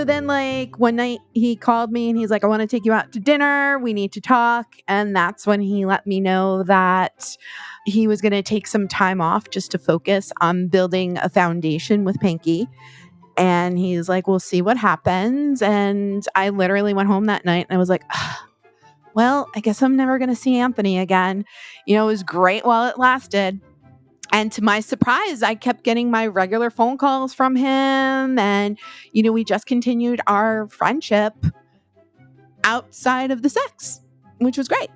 So then like one night he called me and he's like, I want to take you out to dinner. We need to talk. And that's when he let me know that he was going to take some time off just to focus on building a foundation with Pinky. And he's like, we'll see what happens. And I literally went home that night and I was like, well, I guess I'm never going to see Anthony again. It was great while it lasted. And to my surprise, I kept getting my regular phone calls from him. And, we just continued our friendship outside of the sex, which was great.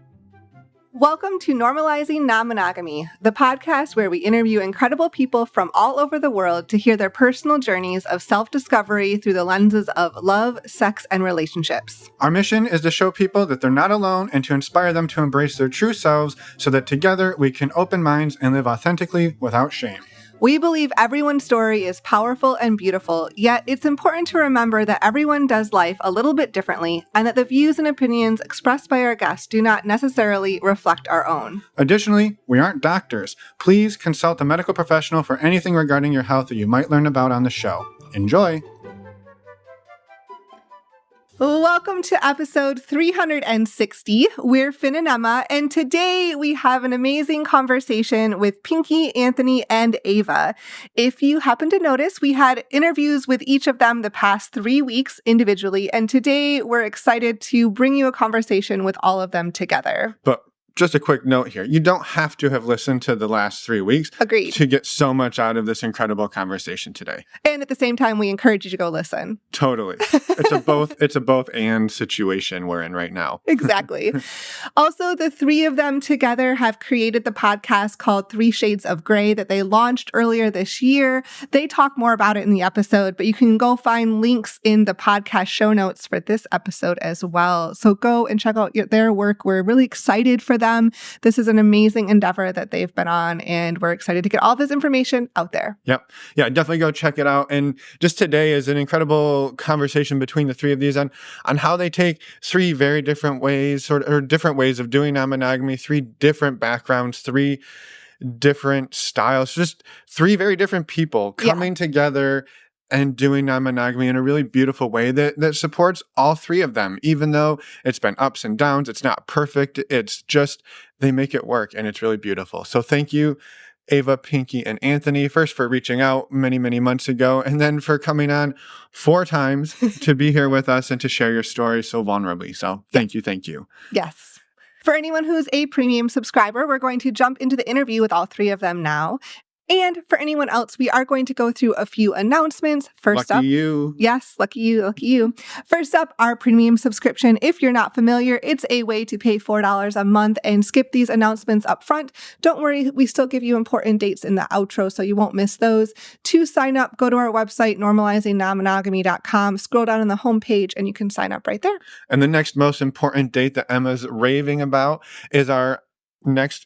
Welcome to Normalizing Non-Monogamy, the podcast where we interview incredible people from all over the world to hear their personal journeys of self-discovery through the lenses of love, sex, and relationships. Our mission is to show people that they're not alone and to inspire them to embrace their true selves so that together we can open minds and live authentically without shame. We believe everyone's story is powerful and beautiful, yet it's important to remember that everyone does life a little bit differently and that the views and opinions expressed by our guests do not necessarily reflect our own. Additionally, we aren't doctors. Please consult a medical professional for anything regarding your health that you might learn about on the show. Enjoy! Welcome to episode 360. We're Finn and Emma, and today we have an amazing conversation with Pinky, Anthony, and Ava. If you happen to notice, we had interviews with each of them the past 3 weeks individually, and today we're excited to bring you a conversation with all of them together. But just a quick note here. You don't have to have listened to the last 3 weeks Agreed. To get so much out of this incredible conversation today. And at the same time, we encourage you to go listen. Totally. It's a both and situation we're in right now. Exactly. Also, the three of them together have created the podcast called 3 Shades of Grey that they launched earlier this year. They talk more about it in the episode, but you can go find links in the podcast show notes for this episode as well. So go and check out their work. We're really excited for them. This is an amazing endeavor that they've been on, and we're excited to get all this information out there. Yep. Yeah, definitely go check it out. And just today is an incredible conversation between the three of these on how they take 3 very different ways, or different ways of doing non-monogamy, 3 different backgrounds, 3 different styles, just 3 very different people coming together and doing non-monogamy in a really beautiful way that supports all 3 of them. Even though it's been ups and downs, it's not perfect. It's just, they make it work and it's really beautiful. So thank you, Ava, Pinky, and Anthony, first for reaching out many, many months ago, and then for coming on 4 times to be here with us and to share your story so vulnerably. So thank you. Thank you. Yes. For anyone who's a premium subscriber, we're going to jump into the interview with all 3 of them now. And for anyone else, we are going to go through a few announcements. First up, lucky you. Yes, lucky you, lucky you. First up, our premium subscription. If you're not familiar, it's a way to pay $4 a month and skip these announcements up front. Don't worry, we still give you important dates in the outro, so you won't miss those. To sign up, go to our website, normalizingnonmonogamy.com, scroll down on the homepage, and you can sign up right there. And the next most important date that Emma's raving about is our next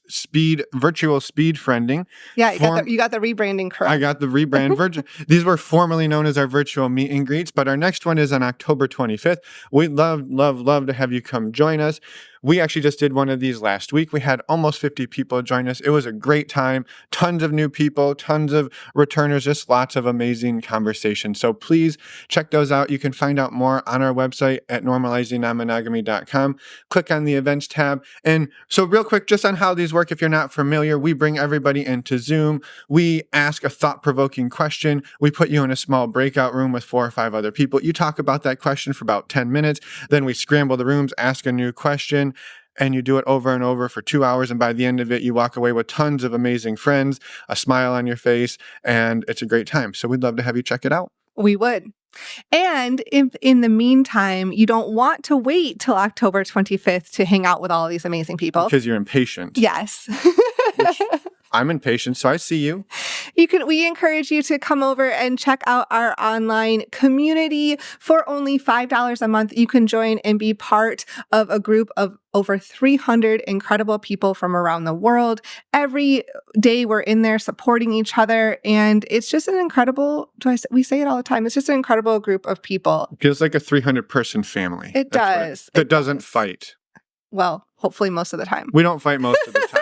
virtual speed friending. Yeah, you got the rebranding correct. I got the rebrand. These were formerly known as our virtual meet and greets, but our next one is on October 25th. We'd love to have you come join us. We actually just did one of these last week. We had almost 50 people join us. It was a great time. Tons of new people, tons of returners, just lots of amazing conversations. So please check those out. You can find out more on our website at normalizingnonmonogamy.com. Click on the events tab. And so real quick, just on how these work, if you're not familiar, we bring everybody into Zoom. We ask a thought-provoking question. We put you in a small breakout room with 4 or 5 other people. You talk about that question for about 10 minutes. Then we scramble the rooms, ask a new question, and you do it over and over for 2 hours. And by the end of it, you walk away with tons of amazing friends, a smile on your face, and it's a great time. So we'd love to have you check it out. We would. And if in the meantime, you don't want to wait till October 25th to hang out with all of these amazing people. Because you're impatient. Yes. I'm impatient, so I see you. We encourage you to come over and check out our online community. For only $5 a month, you can join and be part of a group of over 300 incredible people from around the world. Every day we're in there supporting each other, and it's just an incredible, we say it all the time, it's just an incredible group of people. It feels like a 300-person family. It does. That doesn't fight. Well, hopefully most of the time. We don't fight most of the time.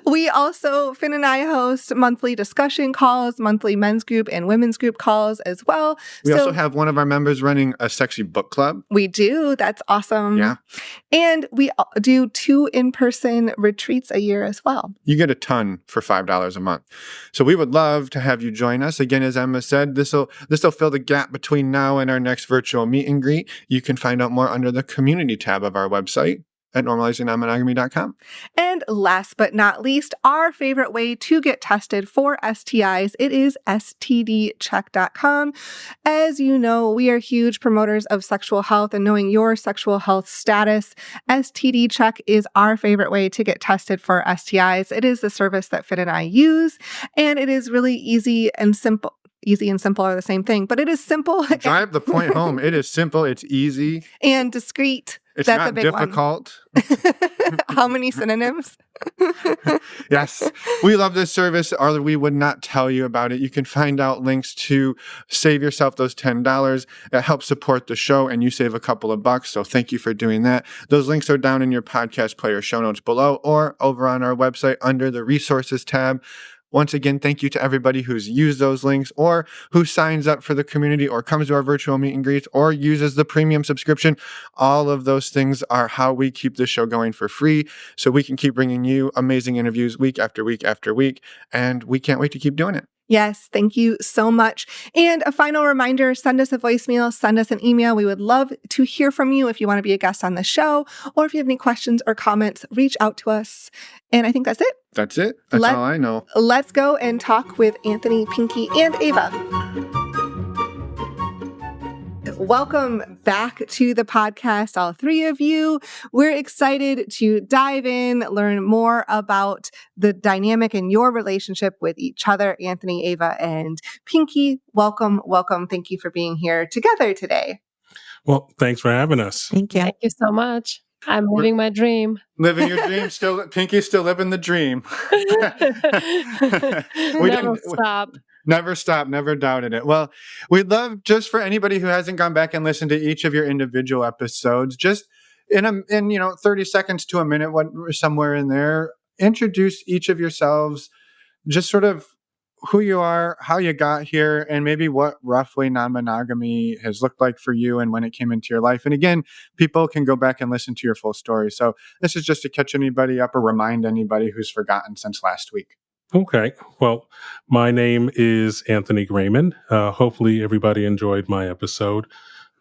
We also, Finn and I host monthly discussion calls, monthly men's group and women's group calls as well. We also have one of our members running a sexy book club. We do. That's awesome. Yeah. And we do 2 in-person retreats a year as well. You get a ton for $5 a month. So we would love to have you join us. Again, as Emma said, this will fill the gap between now and our next virtual meet and greet. You can find out more under the community tab of our website at normalizingnonmonogamy.com. And last but not least, our favorite way to get tested for STIs, it is stdcheck.com. As you know, we are huge promoters of sexual health and knowing your sexual health status. STD Check is our favorite way to get tested for STIs. It is the service that Finn and I use, and it is really easy and simple. Easy and simple are the same thing, but it is simple. Drive the point home. It is simple. It's easy. And discreet. It's That's not a big difficult. How many synonyms? Yes. We love this service, or we would not tell you about it. You can find out links to save yourself those $10. It helps support the show, and you save a couple of bucks. So thank you for doing that. Those links are down in your podcast player show notes below or over on our website under the resources tab. Once again, thank you to everybody who's used those links or who signs up for the community or comes to our virtual meet and greets or uses the premium subscription. All of those things are how we keep this show going for free, so we can keep bringing you amazing interviews week after week after week, and we can't wait to keep doing it. Yes, thank you so much. And a final reminder, send us a voicemail, send us an email. We would love to hear from you if you want to be a guest on the show, or if you have any questions or comments, reach out to us. And I think that's it. That's it. That's all I know. Let's go and talk with Anthony, Pinky, and Ava. Welcome back to the podcast, all 3 of you. We're excited to dive in, learn more about the dynamic in your relationship with each other. Anthony, Ava, and Pinky, welcome. Thank you for being here together today. Well, thanks for having us. Thank you. Thank you so much. I'm living my dream. Living your dream. Pinky's still living the dream. Never stop. Never stop, never doubted it. Well, we'd love, just for anybody who hasn't gone back and listened to each of your individual episodes, just in 30 seconds to a minute, somewhere in there, introduce each of yourselves, just sort of who you are, how you got here, and maybe what roughly non-monogamy has looked like for you and when it came into your life. And again, people can go back and listen to your full story. So this is just to catch anybody up or remind anybody who's forgotten since last week. Okay. Well, my name is Anthony Grayman. Hopefully everybody enjoyed my episode.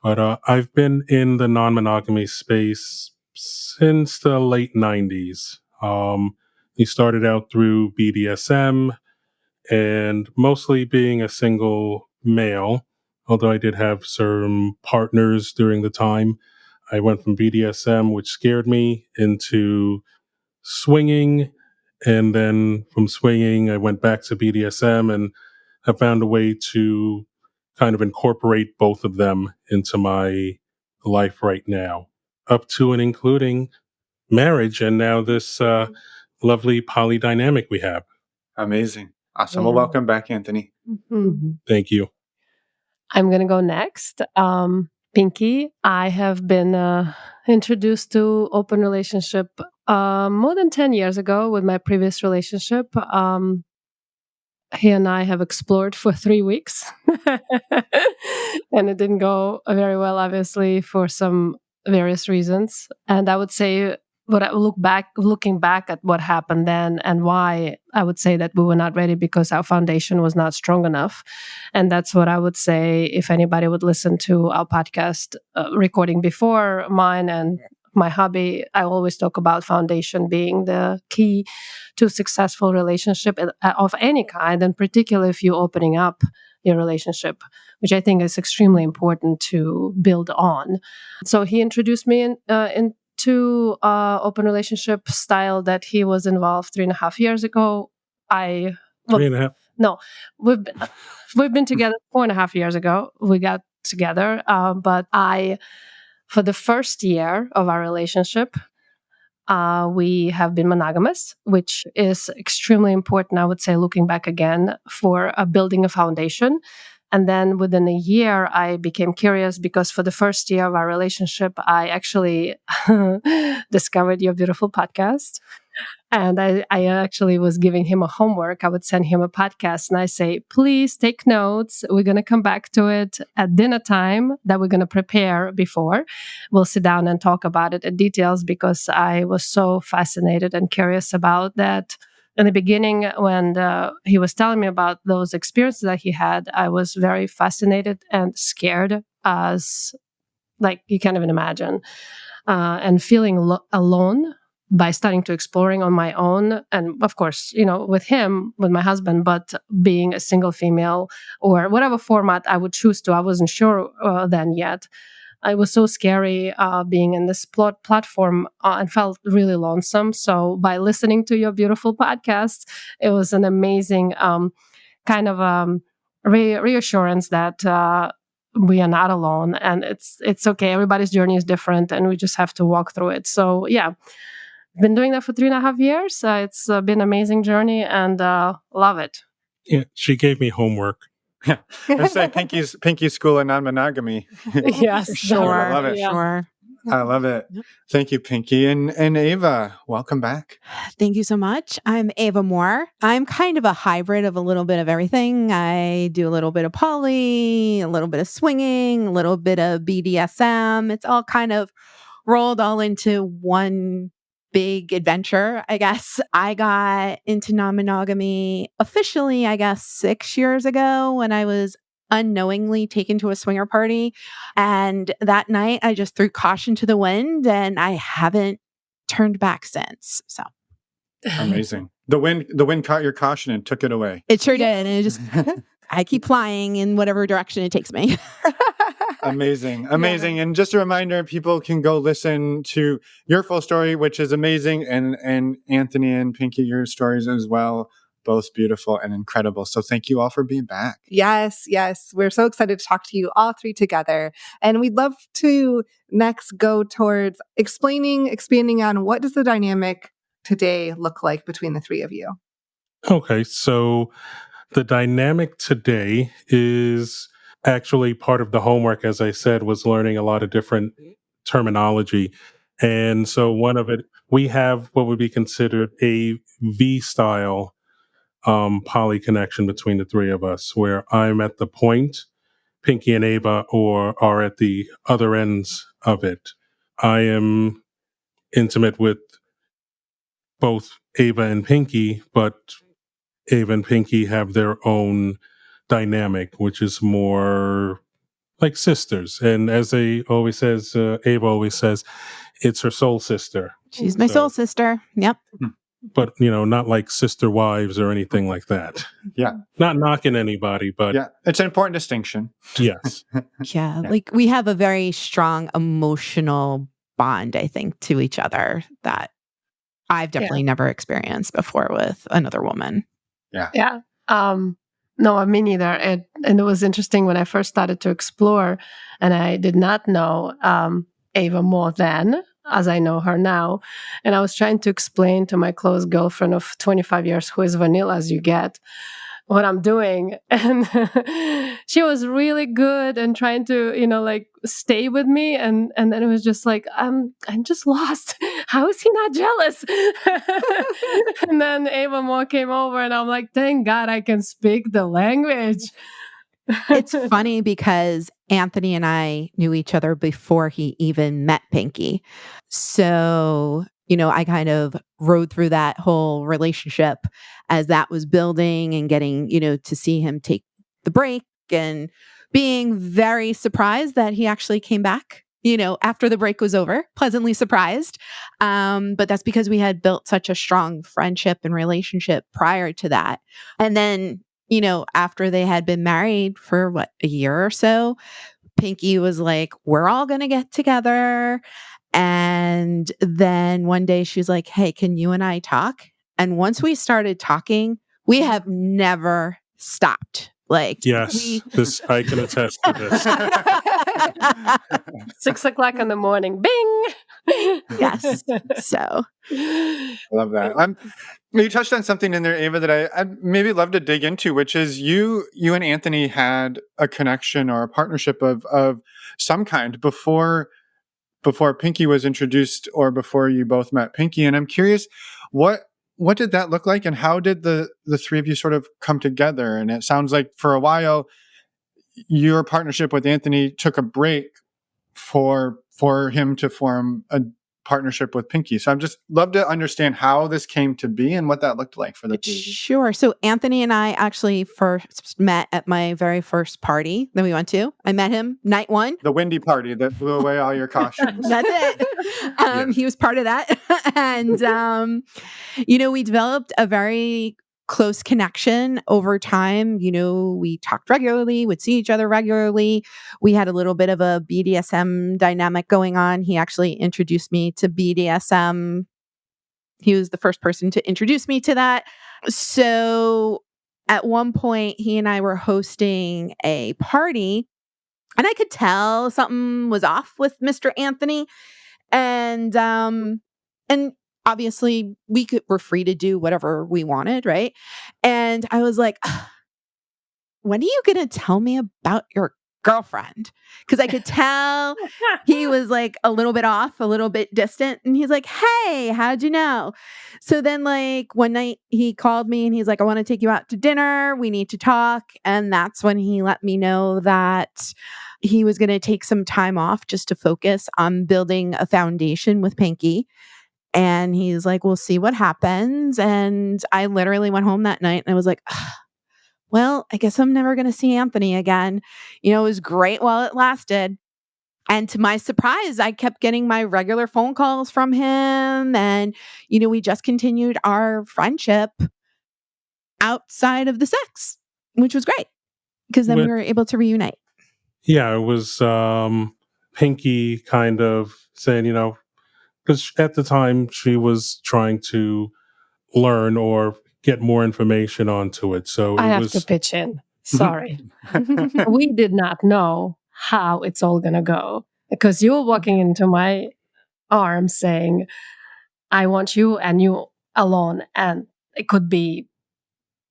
But I've been in the non-monogamy space since the late 90s. We started out through BDSM and mostly being a single male, although I did have some partners during the time. I went from BDSM, which scared me, into swinging. And then from swinging, I went back to BDSM and have found a way to kind of incorporate both of them into my life right now, up to and including marriage and now this lovely polydynamic we have. Amazing. Awesome. Well, welcome back, Anthony. Mm-hmm. Thank you. I'm going to go next. Pinky, I have been introduced to open relationship more than 10 years ago with my previous relationship. He and I have explored for 3 weeks and it didn't go very well, obviously, for some various reasons. And I would say, looking back at what happened then and why, I would say that we were not ready because our foundation was not strong enough. And that's what I would say if anybody would listen to our podcast recording before mine and my hobby. I always talk about foundation being the key to successful relationship of any kind, and particularly if you're opening up your relationship, which I think is extremely important to build on. So he introduced me into open relationship style that he was involved 3.5 years ago. 3.5? No, we've been together 4.5 years ago. We got together, but for the first year of our relationship, we have been monogamous, which is extremely important, I would say, looking back again, for building a foundation. And then within a year, I became curious because for the first year of our relationship, I actually discovered your beautiful podcast. And I actually was giving him a homework. I would send him a podcast and I say, please take notes. We're going to come back to it at dinner time that we're going to prepare before. We'll sit down and talk about it in details because I was so fascinated and curious about that. In the beginning, when he was telling me about those experiences that he had, I was very fascinated and scared, as like you can't even imagine, and feeling alone by starting to exploring on my own. And of course, with him, with my husband, but being a single female or whatever format I would choose to, I wasn't sure then yet. It was so scary being in this platform and felt really lonesome. So by listening to your beautiful podcast, it was an amazing kind of reassurance that we are not alone, and it's okay. Everybody's journey is different, and we just have to walk through it. So yeah, been doing that for 3.5 years. It's been an amazing journey, and love it. Yeah, she gave me homework. Yeah, it's like Pinky's School of Non-Monogamy. Yes, Sure. I love it. Yeah. Sure. I love it. Thank you, Pinky. And Ava, welcome back. Thank you so much. I'm Ava Moore. I'm kind of a hybrid of a little bit of everything. I do a little bit of poly, a little bit of swinging, a little bit of BDSM. It's all kind of rolled all into one big adventure, I guess. I got into non-monogamy officially, I guess, 6 years ago when I was unknowingly taken to a swinger party. And that night I just threw caution to the wind and I haven't turned back since. So Amazing. The wind caught your caution and took it away. it sure did. And it just, I keep flying in whatever direction it takes me. Amazing. And just a reminder, people can go listen to your full story, which is amazing. And Anthony and Pinky, your stories as well. Both beautiful and incredible. So thank you all for being back. Yes. We're so excited to talk to you all three together. And we'd love to next go towards expanding on what does the dynamic today look like between the three of you? Okay, so the dynamic today is actually part of the homework, as I said, was learning a lot of different terminology. And so one of it, we have what would be considered a V-style poly connection between the three of us, where I'm at the point, Pinky and Ava are at the other ends of it. I am intimate with both Ava and Pinky, but Ava and Pinky have their own dynamic, which is more like sisters. And as Ava always says, it's her soul sister. She's my soul sister. Yep. But, not like sister wives or anything like that. Yeah. Not knocking anybody, but yeah, it's an important distinction. Yes. Yeah. Like we have a very strong emotional bond, I think, to each other that I've definitely never experienced before with another woman. Yeah. No, me neither. And it was interesting when I first started to explore, and I did not know Ava more then, as I know her now. And I was trying to explain to my close girlfriend of 25 years, who is vanilla as you get, what I'm doing. And she was really good and trying to, stay with me. And then it was just like, I'm just lost. How is he not jealous? And then Ava Moore came over and I'm like, thank God I can speak the language. It's funny because Anthony and I knew each other before he even met Pinky. So, I kind of rode through that whole relationship as that was building and getting, to see him take the break and being very surprised that he actually came back, after the break was over, pleasantly surprised. But that's because we had built such a strong friendship and relationship prior to that. And then, after they had been married for a year or so, Pinky was like, we're all going to get together. And then one day she was like, hey, can you and I talk? And once we started talking, we have never stopped. Yes, this I can attest to this. 6:00 in the morning, bing. Yes. So I love that. You touched on something in there, Ava, that I'd maybe love to dig into, which is you and Anthony had a connection or a partnership of some kind before Pinky was introduced or before you both met Pinky. And I'm curious, What did that look like, and how did the three of you sort of come together? And it sounds like for a while your partnership with Anthony took a break for him to form a partnership with Pinky. So I'm just love to understand how this came to be and what that looked like for the two of you. Sure. So Anthony and I actually first met at my very first party that we went to. I met him night one. The windy party that blew away all your cautions. That's it. He was part of that. And, we developed a very close connection over time. We talked regularly, would see each other regularly. We had a little bit of a BDSM dynamic going on. He actually introduced me to BDSM. He was the first person to introduce me to that. So at one point, he and I were hosting a party, and I could tell something was off with Mr. Anthony. And obviously we're free to do whatever we wanted, right? And I was like, when are you going to tell me about your girlfriend? Because I could tell he was like a little bit off, a little bit distant. And he's like, hey, how'd you know? So then like one night he called me and he's like, I want to take you out to dinner. We need to talk. And that's when he let me know that he was going to take some time off just to focus on building a foundation with Pinky. And he's like, we'll see what happens. And I literally went home that night and I was like, well, I guess I'm never going to see Anthony again. It was great while it lasted. And to my surprise, I kept getting my regular phone calls from him. And, we just continued our friendship outside of the sex, which was great because then we were able to reunite. Yeah, it was Pinky kind of saying, because at the time she was trying to learn or get more information onto it. So I have to pitch in. Sorry. We did not know how it's all going to go because you were walking into my arms saying, I want you and you alone. And it could be,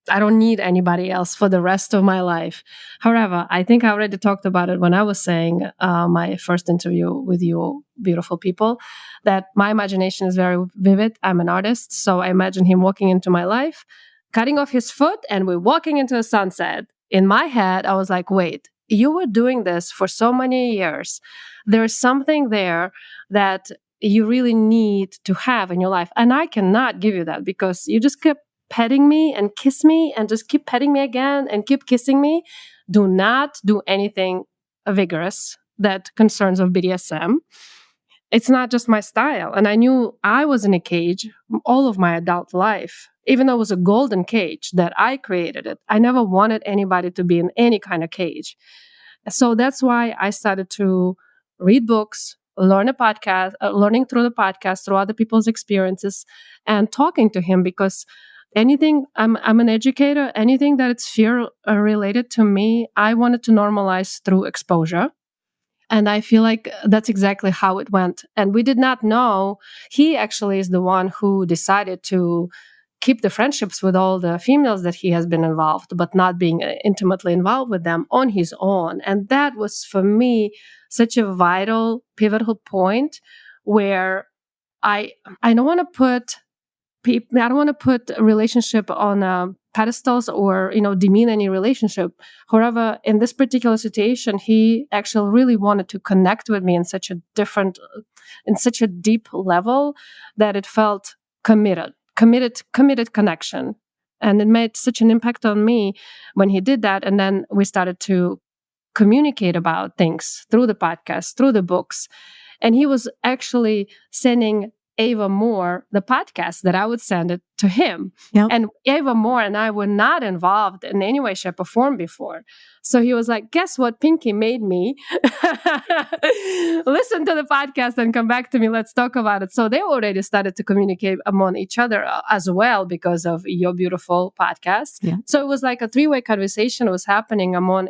I don't need anybody else for the rest of my life. However, I think I already talked about it when I was saying my first interview with you beautiful people, that my imagination is very vivid. I'm an artist. So I imagine him walking into my life, cutting off his foot, and we're walking into a sunset. In my head, I was like, wait, you were doing this for so many years. There's something there that you really need to have in your life. And I cannot give you that because you just kept petting me and kiss me and just keep petting me again and keep kissing me. Do not do anything vigorous that concerns of BDSM. It's not just my style. And I knew I was in a cage all of my adult life, even though it was a golden cage that I created it. I never wanted anybody to be in any kind of cage. So that's why I started to read books, learning through the podcast, through other people's experiences, and talking to him because anything, I'm an educator, anything that it's fear related to me, I wanted to normalize through exposure. And I feel like that's exactly how it went. And we did not know. He actually is the one who decided to keep the friendships with all the females that he has been involved, but not being intimately involved with them on his own. And that was, for me, such a vital, pivotal point where I don't want to put a relationship on pedestals or, demean any relationship. However, in this particular situation, he actually really wanted to connect with me in such a deep level that it felt committed connection. And it made such an impact on me when he did that. And then we started to communicate about things through the podcast, through the books. And he was actually sending Ava Moore, the podcast, that I would send it to him. Yep. And Ava Moore and I were not involved in any way, shape, or form before. So he was like, guess what? Pinky made me listen to the podcast and come back to me. Let's talk about it. So they already started to communicate among each other as well because of your beautiful podcast. Yeah. So it was like a three-way conversation was happening among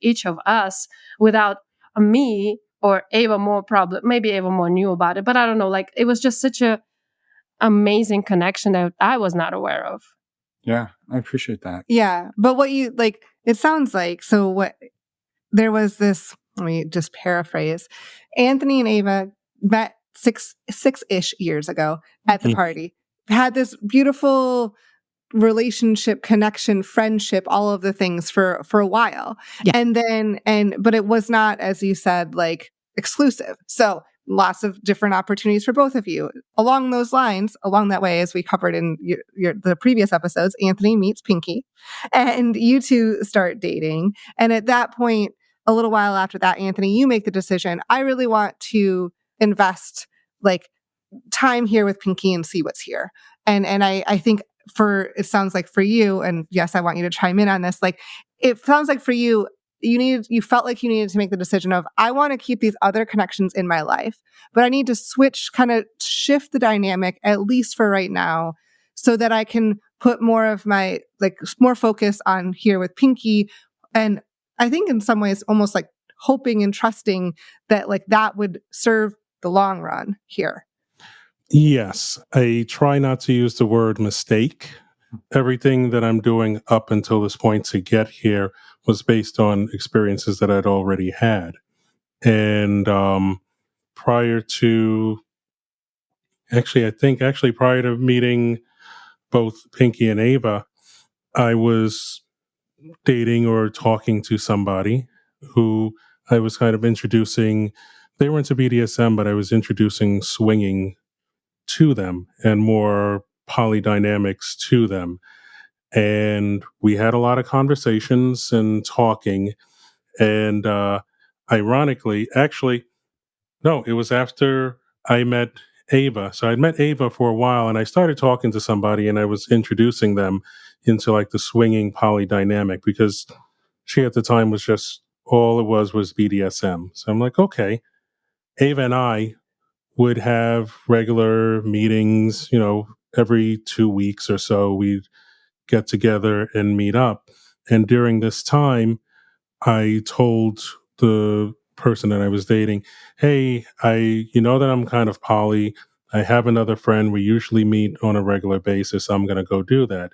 each of us without me or Ava Moore. Probably maybe Ava Moore knew about it, but I don't know. Like, it was just such a amazing connection that I was not aware of. Yeah, I appreciate that. Yeah. But what you like, it sounds like, so what there was this, let me just paraphrase. Anthony and Ava met six-ish years ago at the party. had this beautiful relationship, connection, friendship, all of the things for a while. Yeah. But it was not, as you said, like exclusive. So lots of different opportunities for both of you. Along those lines, along that way, as we covered in the previous episodes, Anthony meets Pinky and you two start dating. And at that point, a little while after that, Anthony, you make the decision, I really want to invest like time here with Pinky and see what's here. And I think it sounds like for you, and yes, I want you to chime in on this, like it sounds like for you, you felt like you needed to make the decision of, I want to keep these other connections in my life, but I need to shift the dynamic, at least for right now, so that I can put more of my, more focus on here with Pinky. And I think in some ways, almost like hoping and trusting that that would serve the long run here. Yes, I try not to use the word mistake. Everything that I'm doing up until this point to get here was based on experiences that I'd already had. And prior to meeting both Pinky and Ava, I was dating or talking to somebody who I was kind of introducing. They were into BDSM, but I was introducing swinging to them and more polydynamics to them. And we had a lot of conversations and talking. And ironically, actually, no, it was after I met Ava. So I'd met Ava for a while and I started talking to somebody and I was introducing them into like the swinging polydynamic because she at the time was just, all it was BDSM. So I'm like, okay. Ava and I would have regular meetings, every 2 weeks or so, we'd get together and meet up. And during this time, I told the person that I was dating, hey, you know that I'm kind of poly. I have another friend. We usually meet on a regular basis. I'm going to go do that.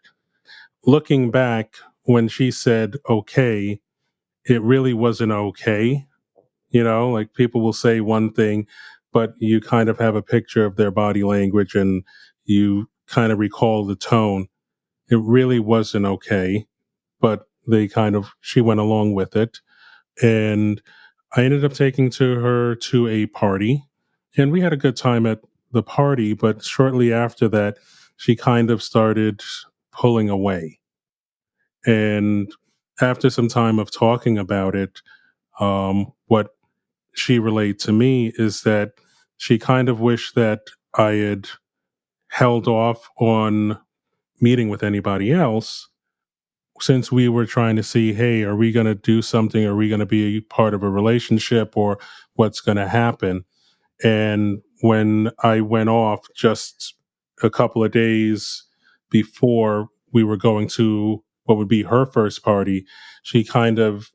Looking back, when she said, okay, it really wasn't okay. Like people will say one thing, but you kind of have a picture of their body language and you kind of recall the tone. It really wasn't okay, but she went along with it. And I ended up taking her to a party and we had a good time at the party. But shortly after that, she kind of started pulling away. And after some time of talking about it, what she relayed to me is that she kind of wished that I had held off on meeting with anybody else since we were trying to see, hey, are we going to do something? Are we going to be part of a relationship or what's going to happen? And when I went off just a couple of days before we were going to what would be her first party, she kind of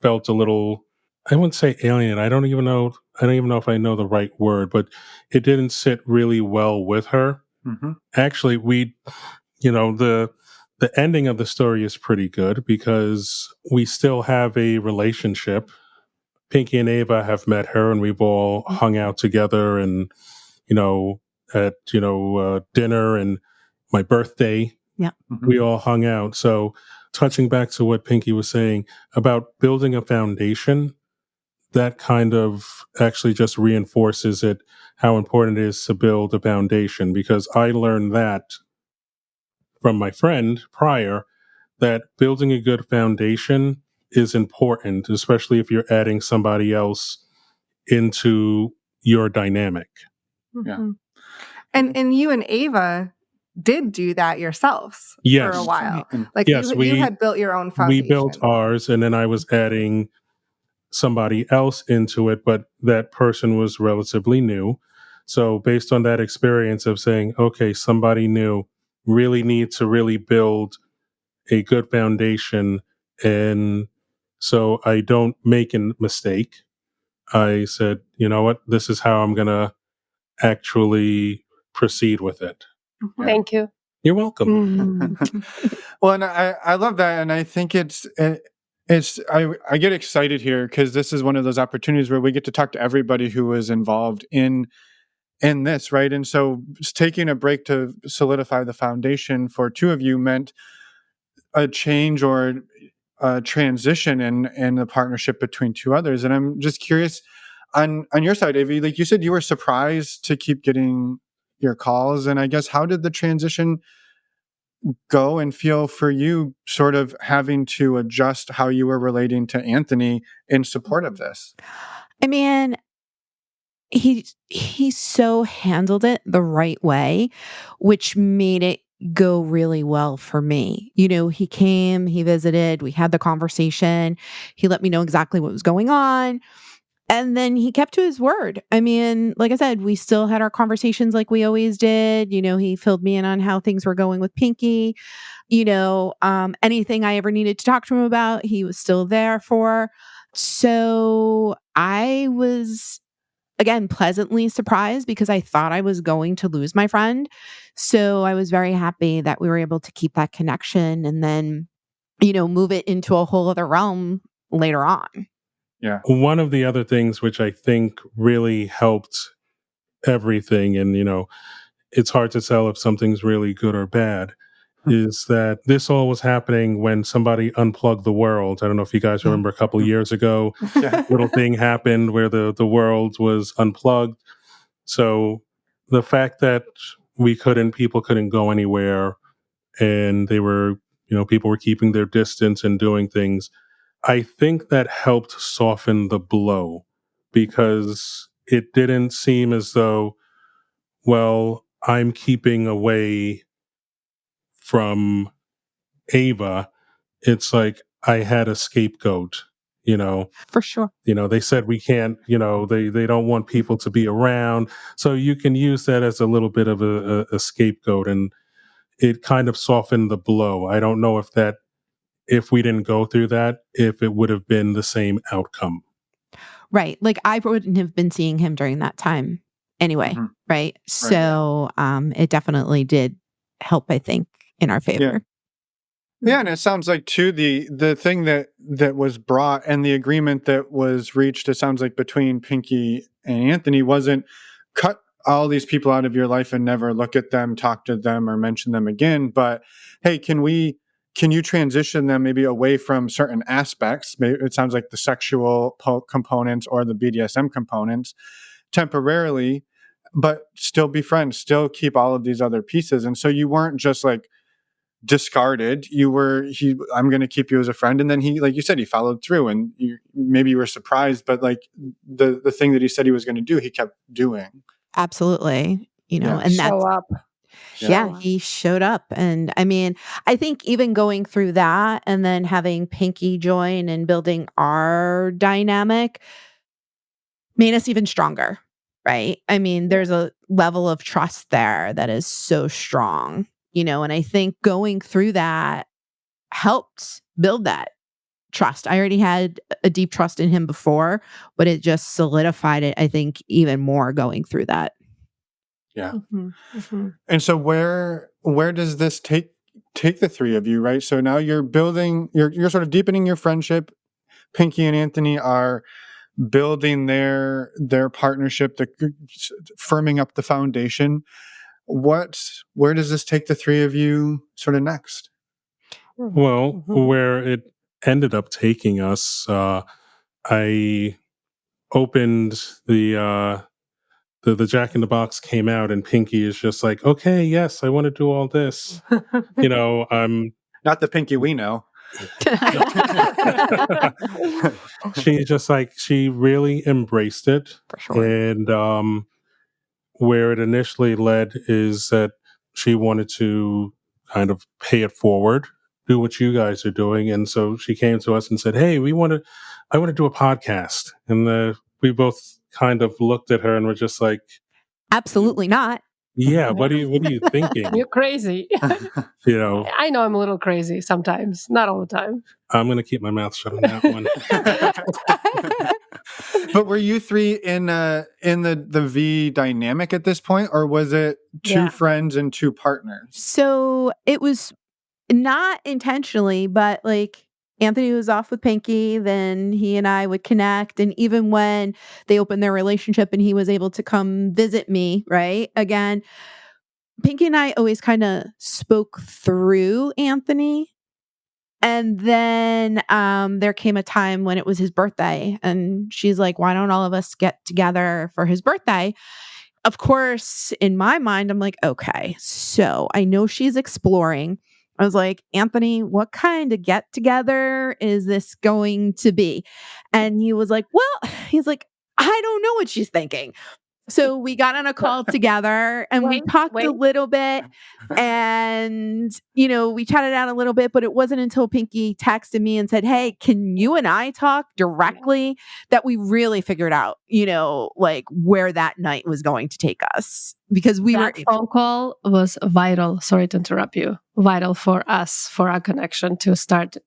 felt a little, I wouldn't say alien. I don't even know if I know the right word, but it didn't sit really well with her. Mm-hmm. Actually, the ending of the story is pretty good because we still have a relationship. Pinky and Ava have met her and we've all hung out together and, at, dinner and my birthday. Yeah. Mm-hmm. We all hung out. So touching back to what Pinky was saying about building a foundation, that kind of actually just reinforces it, how important it is to build a foundation, because I learned that from my friend prior, that building a good foundation is important, especially if you're adding somebody else into your dynamic. Mm-hmm. Yeah. And you and Ava did do that yourselves for a while. Like yes, you had built your own foundation. We built ours, and then I was adding somebody else into it, but that person was relatively new. So based on that experience of saying, okay, somebody new, really need to really build a good foundation, and so I don't make a mistake, I said, you know what, this is how I'm going to actually proceed with it. Thank you. You're welcome. Well, and I love that. And I think I get excited here because this is one of those opportunities where we get to talk to everybody who was involved in in this, right? And so taking a break to solidify the foundation for two of you meant a change or a transition in the partnership between two others. And I'm just curious on your side, Avi, like you said, you were surprised to keep getting your calls. And I guess how did the transition go and feel for you, sort of having to adjust how you were relating to Anthony in support of this? I mean, he so handled it the right way, which made it go really well for me. He came, he visited, we had the conversation, he let me know exactly what was going on, and then he kept to his word. I mean, like I said, we still had our conversations like we always did. He filled me in on how things were going with Pinky. Anything I ever needed to talk to him about, he was still there for. So I was, again, pleasantly surprised because I thought I was going to lose my friend. So I was very happy that we were able to keep that connection and then, move it into a whole other realm later on. Yeah. One of the other things which I think really helped everything, and it's hard to tell if something's really good or bad, is that this all was happening when somebody unplugged the world. I don't know if you guys remember a couple of years ago, little thing happened where the world was unplugged. So the fact that people couldn't go anywhere, and they were, people were keeping their distance and doing things, I think that helped soften the blow, because it didn't seem as though, well, I'm keeping away from Ava. It's like I had a scapegoat, For sure. they said we can't, they don't want people to be around. So you can use that as a little bit of a scapegoat, and it kind of softened the blow. I don't know if we didn't go through that, if it would have been the same outcome. Right. Like I wouldn't have been seeing him during that time anyway. Mm-hmm. Right. So it definitely did help, I think, in our favor. Yeah, and it sounds like too the thing that was brought and the agreement that was reached, it sounds like between Pinky and Anthony, wasn't cut all these people out of your life and never look at them, talk to them, or mention them again. But hey, can you transition them maybe away from certain aspects? Maybe it sounds like the sexual components or the BDSM components temporarily, but still be friends, still keep all of these other pieces. And so you weren't just like discarded. I'm going to keep you as a friend. And then he, like you said, he followed through, and maybe you were surprised, but like the thing that he said he was going to do, he kept doing. Absolutely. Yeah. And that's, Show up. yeah, he showed up. And I mean, I think even going through that and then having Pinky join and building our dynamic made us even stronger. Right. I mean, there's a level of trust there that is so strong, and I think going through that helped build that trust. I already had a deep trust in him before, but it just solidified it, I think, even more going through that. Yeah. Mm-hmm. Mm-hmm. And so where does this take the three of you, right? So now you're building, you're sort of deepening your friendship. Pinky and Anthony are building their partnership, firming up the foundation. Where does this take the three of you sort of next? Well, where it ended up taking us, I opened the Jack in the Box came out, and Pinky is just like, okay, yes, I want to do all this. I'm Not the Pinky we know. She's just like, she really embraced it. For sure. And where it initially led is that she wanted to kind of pay it forward, do what you guys are doing. And so she came to us and said, hey, I want to do a podcast. And we both kind of looked at her and were just like, absolutely not. Yeah, what are you thinking? You're crazy. I know I'm a little crazy sometimes, not all the time. I'm going to keep my mouth shut on that one. But were you three in the V dynamic at this point, or was it two friends and two partners? So it was not intentionally, but like Anthony was off with Pinky, then he and I would connect. And even when they opened their relationship and he was able to come visit me, right? Again, Pinky and I always kind of spoke through Anthony. And then there came a time when it was his birthday, and she's like, why don't all of us get together for his birthday? Of course, in my mind, I'm like, okay, so I know she's exploring. I was like, Anthony, what kind of get together is this going to be? And he was like, he's like, I don't know what she's thinking. So we got on a call together and we talked a little bit, and, we chatted out a little bit, but it wasn't until Pinky texted me and said, hey, can you and I talk directly, that we really figured out, like where that night was going to take us, because that phone call was vital. Sorry to interrupt you. Vital for us, for our connection to start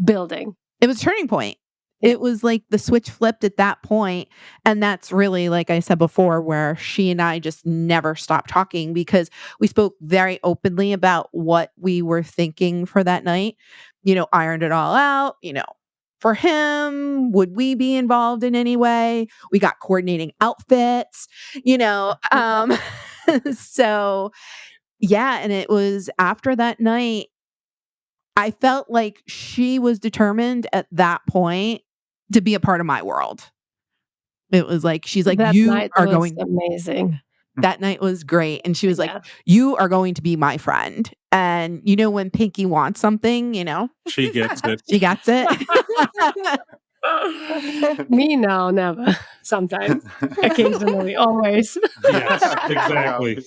building. It was a turning point. It was like the switch flipped at that point. And that's really, like I said before, where she and I just never stopped talking, because we spoke very openly about what we were thinking for that night, ironed it all out, for him, would we be involved in any way? We got coordinating outfits, so yeah. And it was after that night, I felt like she was determined at that point to be a part of my world. It was like, she's like, that you night are was going. amazing. That night was great. And she was like, you are going to be my friend. And when Pinky wants something, She gets it. she gets it. Me, no, never. Sometimes, occasionally, always. Yes, exactly.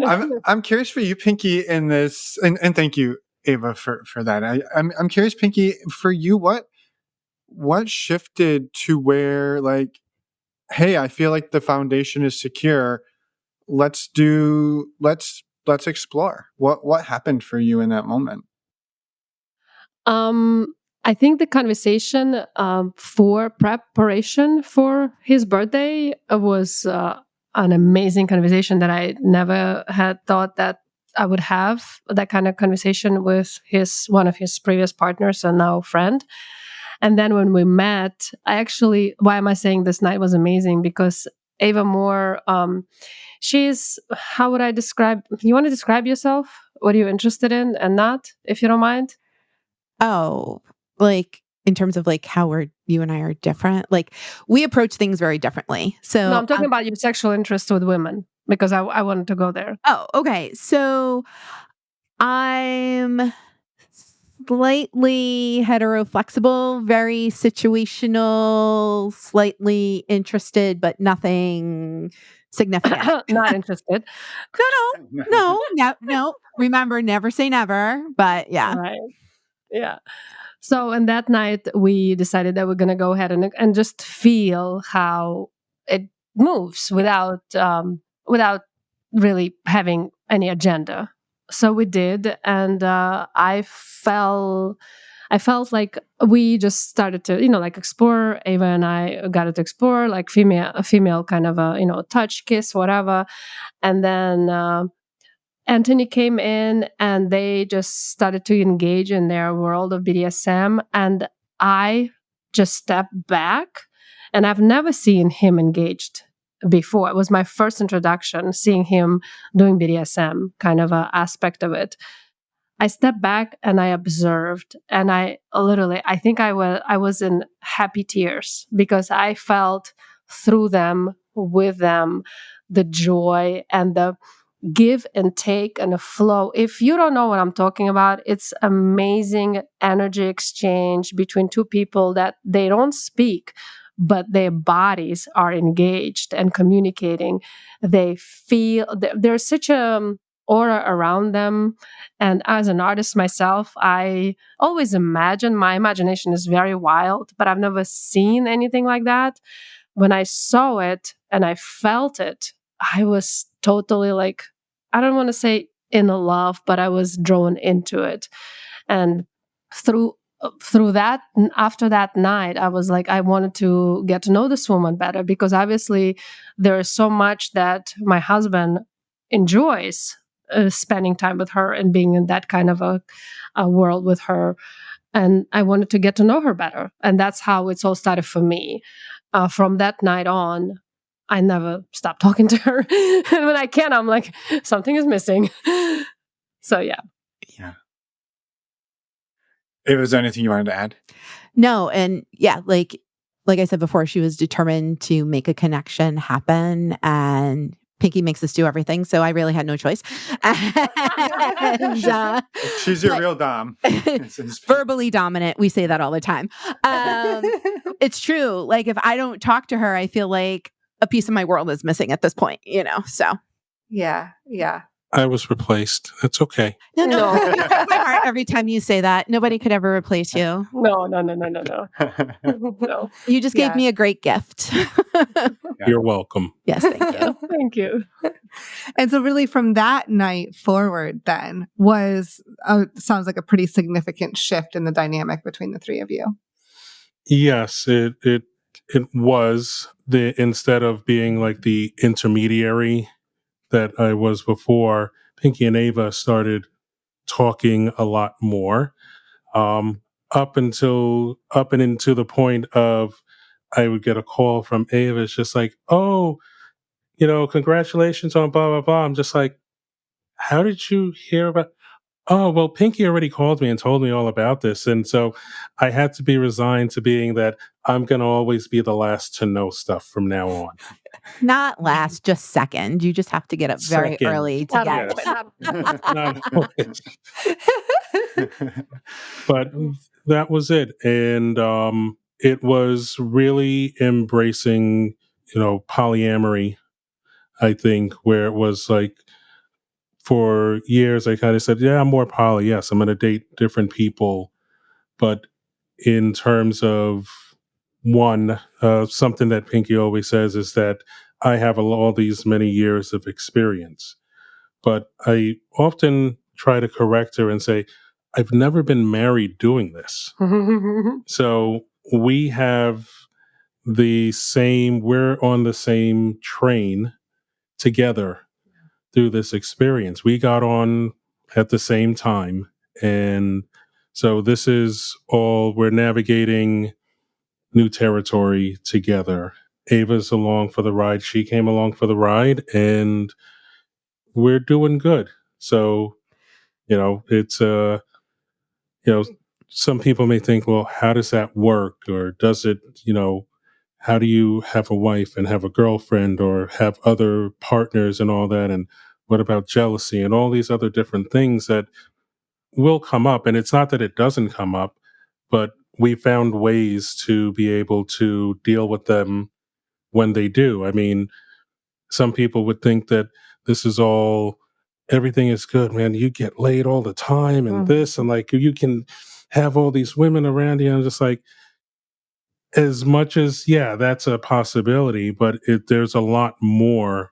I'm curious for you, Pinky, in this, and thank you, Ava, for that. I'm curious, Pinky, for you, what shifted to where, like, hey, I feel like the foundation is secure. Let's explore. What happened for you in that moment? I think the conversation for preparation for his birthday was an amazing conversation that I never had thought that I would have that kind of conversation with one of his previous partners and now friend. And then when we met, why am I saying this night was amazing? Because Ava Moore, she's, how would I describe, you want to describe yourself? What are you interested in and not, if you don't mind? Oh, like in terms of like how you and I are different, like we approach things very differently. So no, I'm talking about your sexual interest with women, because I wanted to go there. Oh, okay. So I'm slightly hetero-flexible, very situational, slightly interested, but nothing significant. Not interested. No. Remember, never say never, but yeah. Right. Yeah. So, and that night we decided that we're going to go ahead and just feel how it moves without really having any agenda. So we did, and I felt like we just started to, like explore. Ava and I got to explore like a female kind of a, touch, kiss, whatever. And then Anthony came in and they just started to engage in their world of BDSM. And I just stepped back, and I've never seen him engaged before. It was my first introduction, seeing him doing BDSM, kind of an aspect of it. I stepped back and I observed, and I think I was in happy tears, because I felt through them, with them, the joy and the give and take and a flow. If you don't know what I'm talking about, it's amazing energy exchange between two people that they don't speak, but their bodies are engaged and communicating. They feel there's such a aura around them. And as an artist myself, I always imagine, my imagination is very wild, but I've never seen anything like that. When I saw it and I felt it, I was totally like, I don't want to say in love, but I was drawn into it. And through that, after that night, I was like, I wanted to get to know this woman better, because obviously there is so much that my husband enjoys spending time with her and being in that kind of a world with her. And I wanted to get to know her better. And that's how it's all started for me. From that night on, I never stopped talking to her. And when I can, I'm like, something is missing. So, yeah. Yeah. Was there anything you wanted to add? No. And yeah, like I said before, she was determined to make a connection happen, and Pinky makes us do everything. So I really had no choice. And, she's your real dom. Verbally dominant. We say that all the time. It's true. Like, if I don't talk to her, I feel like a piece of my world is missing at this point, so. Yeah. I was replaced. That's okay. No. You break my heart every time you say that. Nobody could ever replace you. No. No. You just gave me a great gift. You're welcome. Yes, thank you. Thank you. And so really from that night forward then was, sounds like a pretty significant shift in the dynamic between the three of you. Yes, it was instead of being like the intermediary that I was before, Pinky and Ava started talking a lot more, up and into the point of I would get a call from Ava. It's just like, oh, congratulations on blah, blah, blah. I'm just like, how did you hear about? Oh, well, Pinky already called me and told me all about this. And so I had to be resigned to being that I'm going to always be the last to know stuff from now on. Not last, just second. You just have to get up very early to get it. But that was it. And it was really embracing, polyamory, I think, where it was like, for years, I kind of said, yeah, I'm more poly. Yes, I'm going to date different people. But in terms of something that Pinky always says is that I have all these many years of experience. But I often try to correct her and say, I've never been married doing this. So we're on the same train together through this experience. We got on at the same time. And so this is we're navigating new territory together. Ava's along for the ride. She came along for the ride, and we're doing good. So, it's, some people may think, well, how does that work? Or does it, how do you have a wife and have a girlfriend or have other partners and all that? And what about jealousy and all these other different things that will come up? And it's not that it doesn't come up, but we found ways to be able to deal with them when they do. I mean, some people would think that everything is good, man. You get laid all the time and this, and like you can have all these women around you. And I'm just like, as much as, yeah, that's a possibility, but there's a lot more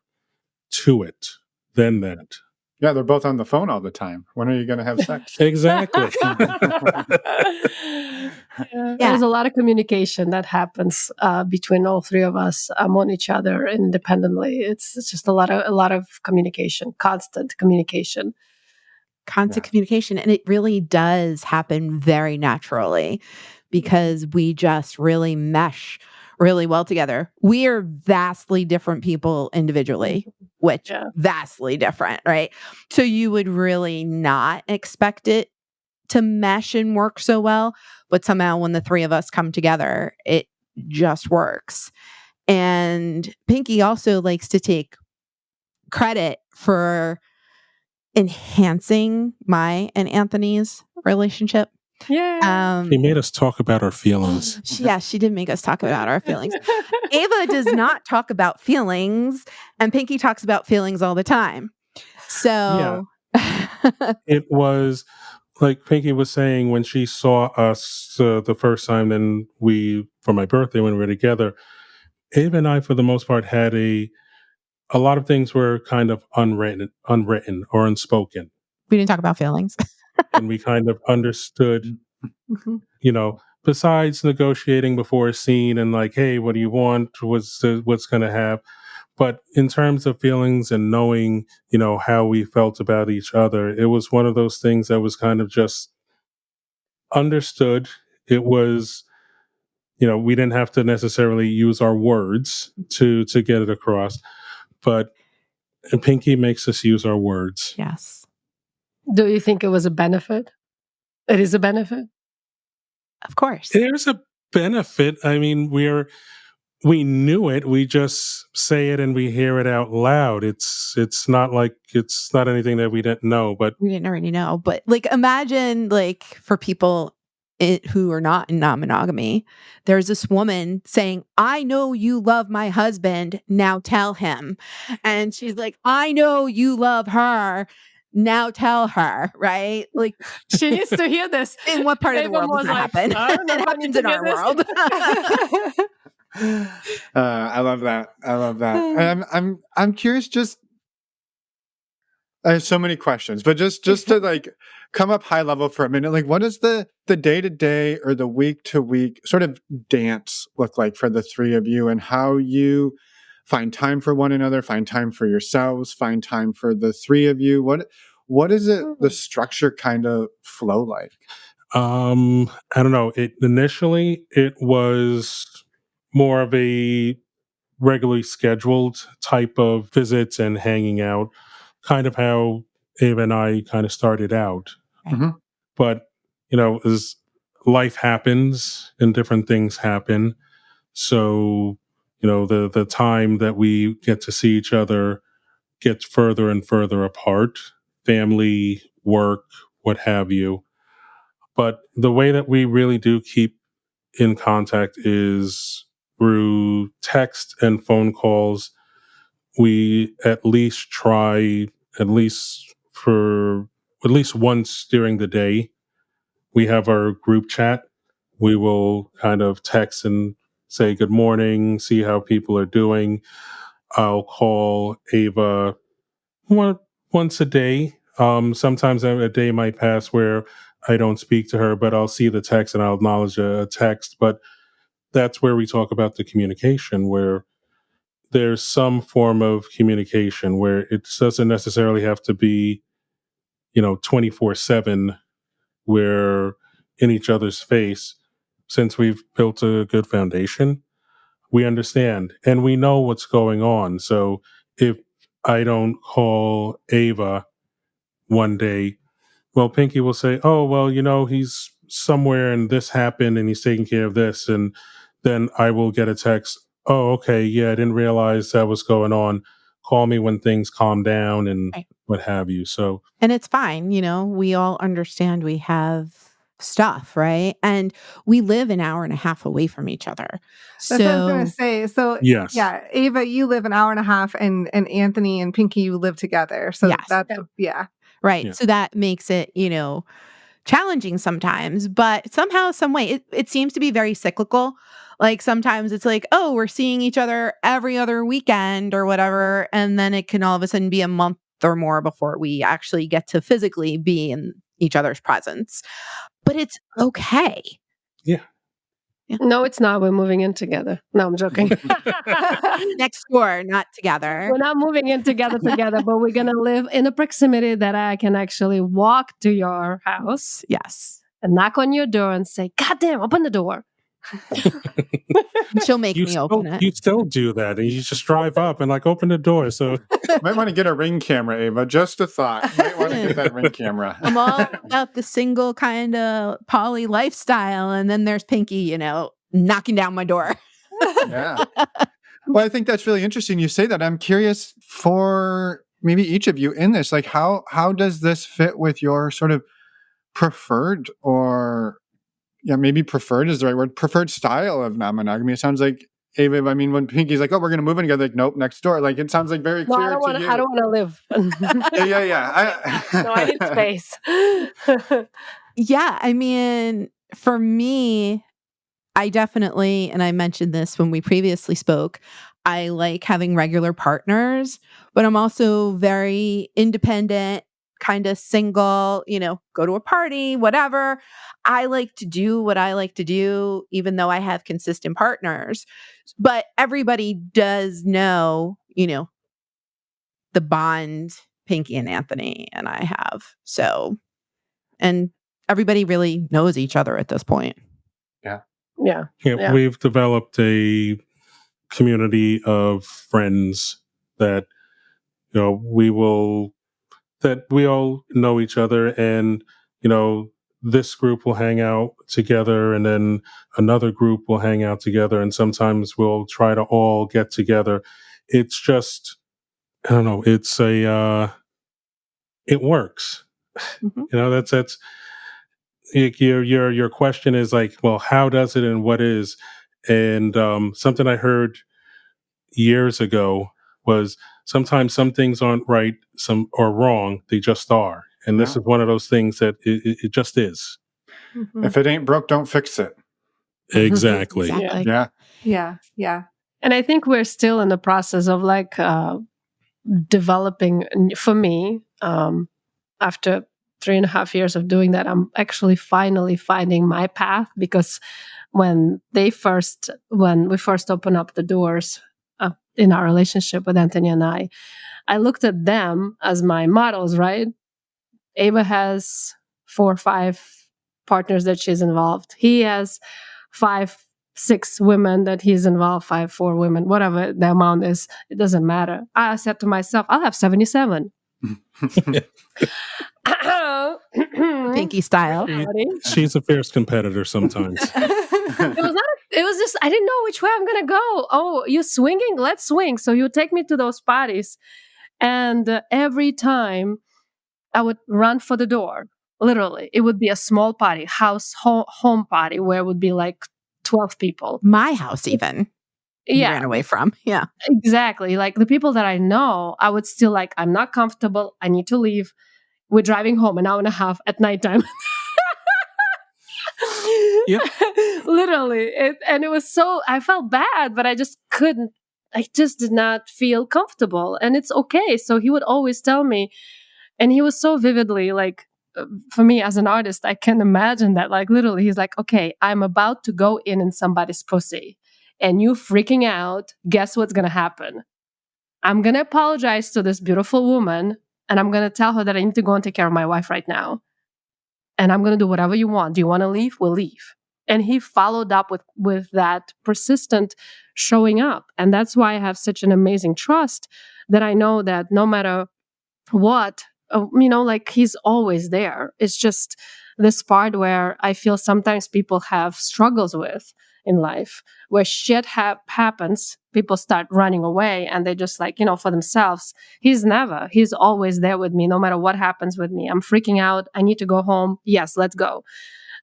to it than that. Yeah, they're both on the phone all the time. When are you going to have sex? Exactly. There's a lot of communication that happens between all three of us on each other independently. It's just a lot of communication, constant communication. Communication. And it really does happen very naturally because we just really mesh really well together. We are vastly different people individually, which vastly different, right? So you would really not expect it to mesh and work so well, but somehow when the three of us come together, it just works. And Pinky also likes to take credit for enhancing my and Anthony's relationship. Yeah. She made us talk about our feelings. She did make us talk about our feelings. Ava does not talk about feelings, and Pinky talks about feelings all the time. So it was like Pinky was saying when she saw us the first time, then for my birthday when we were together, Ava and I, for the most part, had a lot of things were kind of unwritten or unspoken. We didn't talk about feelings. And we kind of understood, besides negotiating before a scene and like, hey, what do you want? What's going to have? But in terms of feelings and knowing, how we felt about each other, it was one of those things that was kind of just understood. It was, we didn't have to necessarily use our words to get it across, but Pinky makes us use our words. Yes. Do you think it was a benefit? It is a benefit? Of course. There's a benefit. I mean, we knew it. We just say it and we hear it out loud. It's not like it's not anything that we didn't know, but We didn't already know. But like, imagine like for people who are not in non-monogamy, there's this woman saying, "I know you love my husband. Now tell him." And she's like, "I know you love her. Now tell her." Right? Like, She needs to hear this. in what part of the Raven world does was that like, happen? I don't know It if I happens need in to our hear world. I love that. I love that. And I'm curious. Just I have so many questions, but just to like come up high level for a minute. Like, what does the day to day or the week to week sort of dance look like for the three of you, and how you find time for one another, find time for yourselves, find time for the three of you? What is it? The structure kind of flow like? I don't know. Initially it was more of a regularly scheduled type of visits and hanging out, kind of how Ava and I kind of started out. Right. Mhm. But, as life happens and different things happen, so, the time that we get to see each other gets further and further apart, family, work, what have you. But the way that we really do keep in contact is through text and phone calls. We at least try, at least for at least once during the day, we have our group chat. We will kind of text and say good morning, see how people are doing. I'll call Ava once a day. Sometimes a day might pass where I don't speak to her, but I'll see the text and I'll acknowledge a text. But that's where we talk about the communication, where there's some form of communication where it doesn't necessarily have to be, 24/7, we're in each other's face. Since we've built a good foundation, we understand and we know what's going on. So if I don't call Ava one day, well, Pinky will say, "Oh, well, he's somewhere and this happened and he's taking care of this." And then I will get a text, "Oh, okay. Yeah, I didn't realize that was going on. Call me when things calm down," and Right. what have you. So, And it's fine, we all understand we have stuff, right? And we live an hour and a half away from each other. That's what I was gonna So, say. So yes. yeah, Ava, you live an hour and a half, and Anthony and Pinky, you live together. So yes. that's yeah. Right. Yeah. So that makes it, challenging sometimes, but somehow, some way, it seems to be very cyclical. Like sometimes it's like, oh, we're seeing each other every other weekend or whatever. And then it can all of a sudden be a month or more before we actually get to physically be in each other's presence. But it's okay. Yeah. No, it's not. We're moving in together. No, I'm joking. Next door, not together. We're not moving in together, but we're going to live in a proximity that I can actually walk to your house Yes. and knock on your door and say, "God damn, open the door." She'll make me open it. You still do that, and you just drive up and like open the door. So Might want to get a Ring camera, Ava. Just a thought. Might want to get that Ring camera. I'm all about the single kind of poly lifestyle. And then there's Pinky, knocking down my door. Yeah. Well, I think that's really interesting you say that. I'm curious for maybe each of you in this, like how does this fit with your sort of preferred, or maybe preferred is the right word, preferred style of non-monogamy? It sounds like, Ava, I mean, when Pinky's like, "Oh, we're going to move in together," like, nope, next door. Like, it sounds like very No, clear I don't want to to. you. I don't want to live. Yeah. No, I need space. Yeah. I mean, for me, I definitely, and I mentioned this when we previously spoke, I like having regular partners, but I'm also very independent, kind of single, go to a party, whatever. I like to do what I like to do, even though I have consistent partners. But everybody does know, the bond Pinky and Anthony and I have. So, and everybody really knows each other at this point. Yeah. We've developed a community of friends that we all know each other, and this group will hang out together, and then another group will hang out together, and sometimes we'll try to all get together. It's just, I don't know, it works. Mm-hmm. That's your question is like, well, how does it and what is? And something I heard years ago was sometimes some things aren't right, some are wrong, they just are. And this is one of those things that it just is. Mm-hmm. If it ain't broke, don't fix it. Exactly. Yeah. And I think we're still in the process of like developing. For me, after 3.5 years of doing that, I'm actually finally finding my path, because when we first opened up the doors in our relationship with Anthony and I looked at them as my models, right? Ava has 4 or 5 partners that she's involved. He has 5, 6 women that he's involved, 5, 4 women, whatever the amount is, it doesn't matter. I said to myself, I'll have 77. Pinky style. She's a fierce competitor sometimes. It was just, I didn't know which way I'm gonna go. Oh, you swinging? Let's swing. So you take me to those parties, and every time I would run for the door. Literally, it would be a small party, home party, where it would be like 12 people. My house, even. Yeah, ran away from. Yeah, exactly. Like the people that I know, I would still like, I'm not comfortable, I need to leave. We're driving home an hour and a half at nighttime. Yep. Literally. And it was so, I felt bad, but I just couldn't. I just did not feel comfortable. And it's okay. So he would always tell me, and he was so vividly like, for me as an artist, I can imagine that, like, literally, he's like, okay, I'm about to go in somebody's pussy and you freaking out. Guess what's going to happen? I'm going to apologize to this beautiful woman, and I'm going to tell her that I need to go and take care of my wife right now. And I'm going to do whatever you want. Do you want to leave? We'll leave. And he followed up with that persistent showing up. And that's why I have such an amazing trust that I know that no matter what, like he's always there. It's just this part where I feel sometimes people have struggles with in life, where shit happens, people start running away, and they just like, for themselves. He's always there with me, no matter what happens with me. I'm freaking out. I need to go home. Yes, let's go.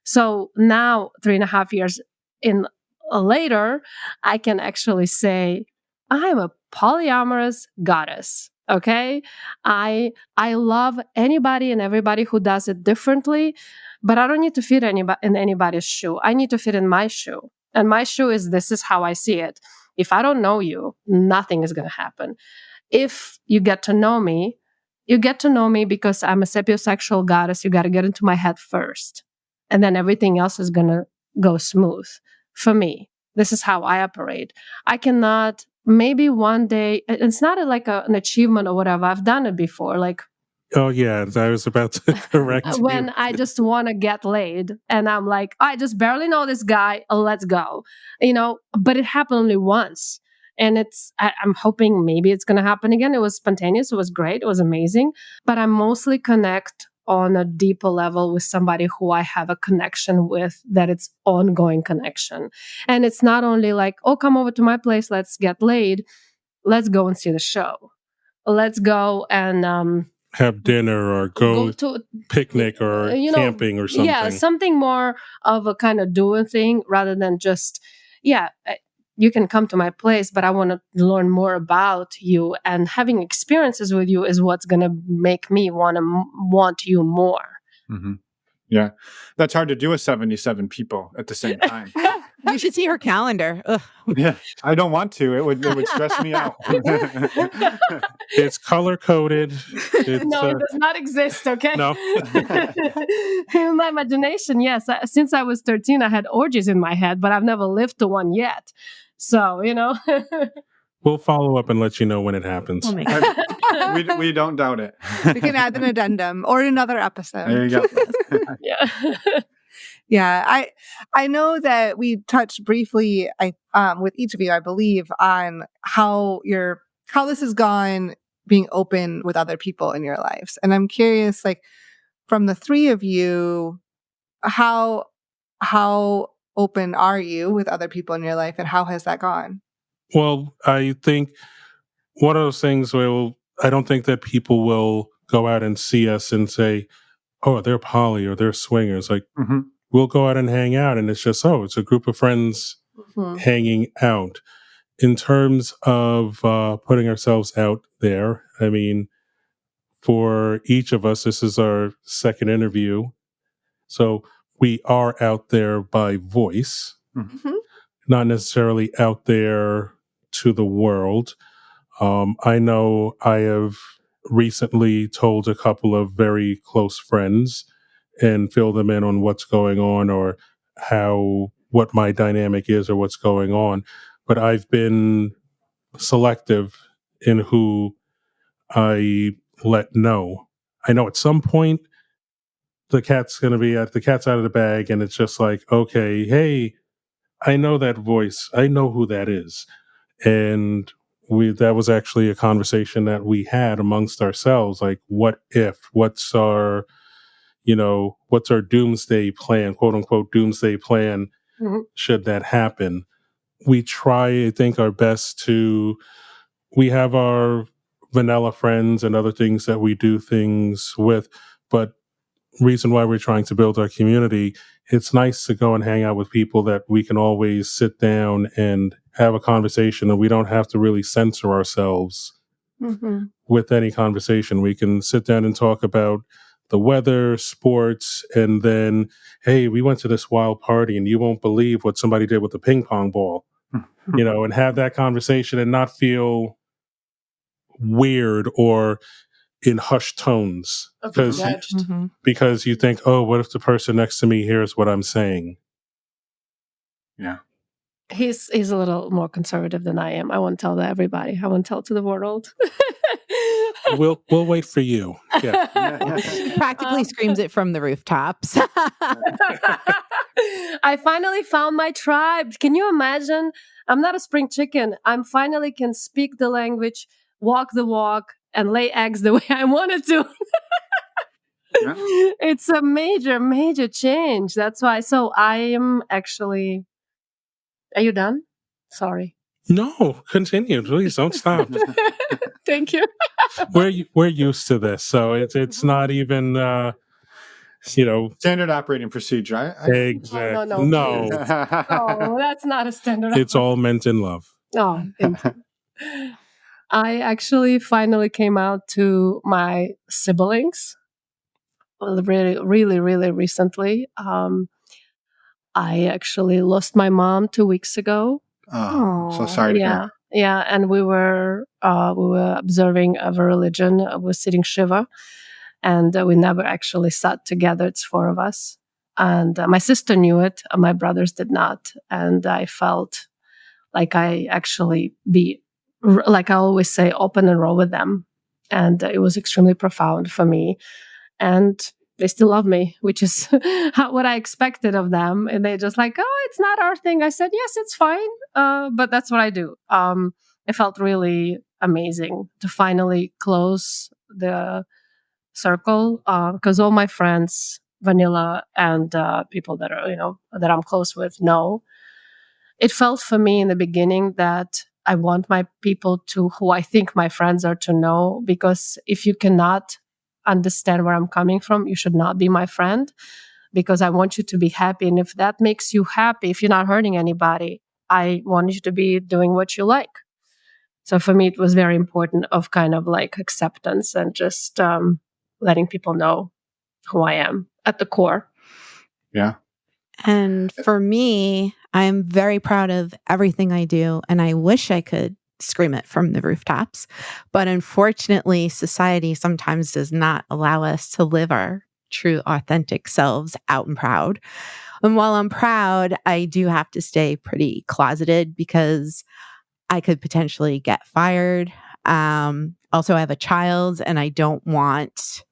So now 3.5 years in later, I can actually say I'm a polyamorous goddess. Okay. I love anybody and everybody who does it differently, but I don't need to fit in anybody's shoe. I need to fit in my shoe. And my shoe is, this is how I see it. If I don't know you, nothing is going to happen. If you get to know me, you get to know me because I'm a sapiosexual goddess. You got to get into my head first. And then everything else is going to go smooth. For me, this is how I operate. I cannot, maybe one day, it's not an achievement or whatever. I've done it before. Like, oh yeah, I was about to correct when you. I just want to get laid and I'm like, I just barely know this guy, let's go, but it happened only once. And I'm hoping maybe it's going to happen again. It was spontaneous. It was great. It was amazing. But I mostly connect on a deeper level with somebody who I have a connection with, that it's ongoing connection. And it's not only like, oh, come over to my place, let's get laid. Let's go and see the show. Let's go and have dinner or go to picnic or camping or something. Yeah, something more of a kind of doing thing rather than just, you can come to my place, but I want to learn more about you, and having experiences with you is what's going to make me want you more. Mm-hmm. Yeah, that's hard to do with 77 people at the same time. You should see her calendar. Ugh. Yeah, I don't want to. It would stress me out. It's color coded. No, it does not exist. Okay. No. In my imagination, yes. Since I was 13, I had orgies in my head, but I've never lived to one yet. So We'll follow up and let you know when it happens. We'll make it. We don't doubt it. We can add an addendum or another episode. There you go. Yeah. Yeah, I know that we touched briefly, with each of you, I believe, on how this has gone being open with other people in your lives, and I'm curious, like, from the three of you, how open are you with other people in your life, and how has that gone? Well, I think one of those things I don't think that people will go out and see us and say, oh, they're poly or they're swingers. Like, we'll go out and hang out, and it's just, it's a group of friends hanging out. In terms of putting ourselves out there, I mean, for each of us, this is our second interview. So we are out there by voice, not necessarily out there to the world. I know I have recently told a couple of very close friends and fill them in on what's going on or what my dynamic is or what's going on. But I've been selective in who I let know. I know at some point the cat's out of the bag, and it's just like, okay, hey, I know that voice. I know who that is. And that was actually a conversation that we had amongst ourselves. Like, what's our doomsday plan, quote unquote, doomsday plan, should that happen? We try, I think, our best we have our vanilla friends and other things that we do things with, but reason why we're trying to build our community, it's nice to go and hang out with people that we can always sit down and have a conversation, and we don't have to really censor ourselves with any conversation. We can sit down and talk about the weather, sports, and then, hey, we went to this wild party and you won't believe what somebody did with the ping pong ball, and have that conversation and not feel weird or in hushed tones because you think, oh, what if the person next to me hears what I'm saying? Yeah. He's a little more conservative than I am. I won't tell to everybody. I won't tell to the world. We'll wait for you. Yeah. She practically screams it from the rooftops. I finally found my tribe. Can you imagine? I'm not a spring chicken. I'm finally can speak the language, walk the walk, and lay eggs the way I wanted to. Yeah. It's a major, major change. That's why. So I am actually. Are you done? Sorry. No, continue. Please don't stop. Thank you. We're used to this, so it's not even standard operating procedure. Exactly. No. Oh, that's not a standard. It's all meant in love. Oh, thank you. I actually finally came out to my siblings really, really, really recently. I actually lost my mom 2 weeks ago. Oh, so sorry to hear. Yeah, and we were observing of a religion. I was sitting Shiva, and we never actually sat together. It's four of us, and my sister knew it. My brothers did not, and I felt like I actually like I always say, open and roll with them, and it was extremely profound for me. And they still love me, which is what I expected of them. And they just like, oh, it's not our thing. I said, yes, it's fine. But that's what I do. It felt really amazing to finally close the circle because all my friends, vanilla and people that are, that I'm close with know. It felt for me in the beginning that I want my people who I think my friends are to know, because if you cannot understand where I'm coming from, you should not be my friend, because I want you to be happy. And if that makes you happy, if you're not hurting anybody, I want you to be doing what you like. So for me, it was very important of kind of like acceptance and just letting people know who I am at the core. Yeah. And for me, I'm very proud of everything I do, and I wish I could scream it from the rooftops. But unfortunately, society sometimes does not allow us to live our true, authentic selves out and proud. And while I'm proud, I do have to stay pretty closeted because I could potentially get fired. Also, I have a child and I don't want,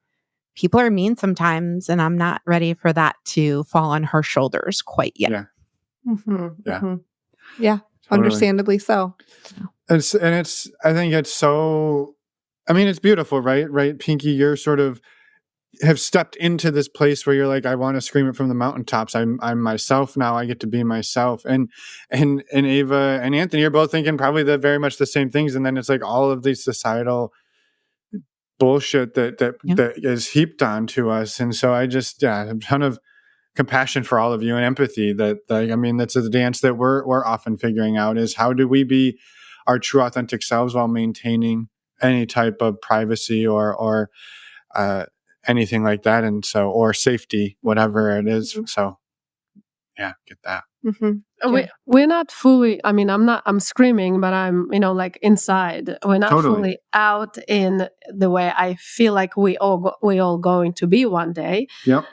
people are mean sometimes, and I'm not ready for that to fall on her shoulders quite yet. Yeah. Yeah. Yeah, Totally. understandably so. I think it's so, I mean, it's beautiful, right? Pinky, you're sort of have stepped into this place where you're like, I want to scream it from the mountaintops. I'm myself now. I get to be myself. And Ava and Anthony are both thinking probably very much the same things. And then it's like all of these societal bullshit that is heaped onto us. And so I just, a ton of compassion for all of you and empathy I mean, that's a dance that we're often figuring out, is how do we be our true authentic selves while maintaining any type of privacy or anything like that. And so, or safety, whatever it is. So yeah, get that. We're not fully, I mean, I'm screaming, but I'm, like inside. We're not Totally. fully out in the way I feel like we all going to be one day. Yep.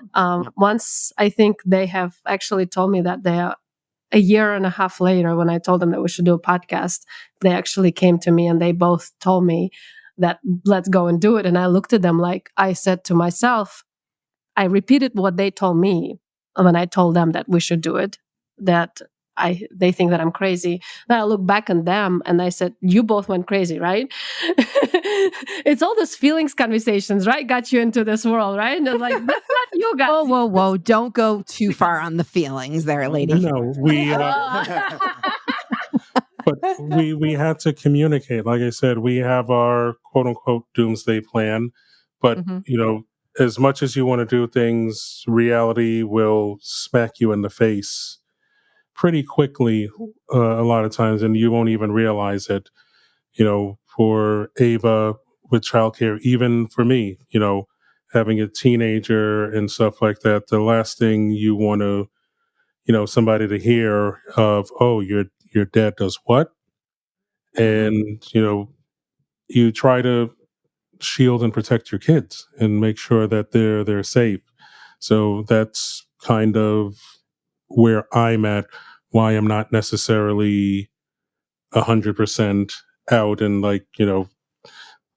Once I think they have actually told me that they are a year and a half later, when I told them that we should do a podcast, they actually came to me and they both told me that let's go and do it. And I looked at them like, I said to myself, I repeated what they told me when I told them that we should do it, that they think that I'm crazy. Then I look back on them and I said, you both went crazy, right? It's all those feelings conversations, right? Got you into this world, right? And it's like, that's not you guys. Whoa. Don't go too far on the feelings there, lady. No, but we had to communicate. Like I said, we have our quote unquote doomsday plan, but as much as you want to do things, reality will smack you in the face pretty quickly a lot of times, and you won't even realize it. For Ava with childcare, even for me, having a teenager and stuff like that, the last thing you want to, somebody to hear of, oh, your dad does what? And, you try to shield and protect your kids and make sure that they're safe. So that's kind of where I'm at, why I'm not necessarily 100% out and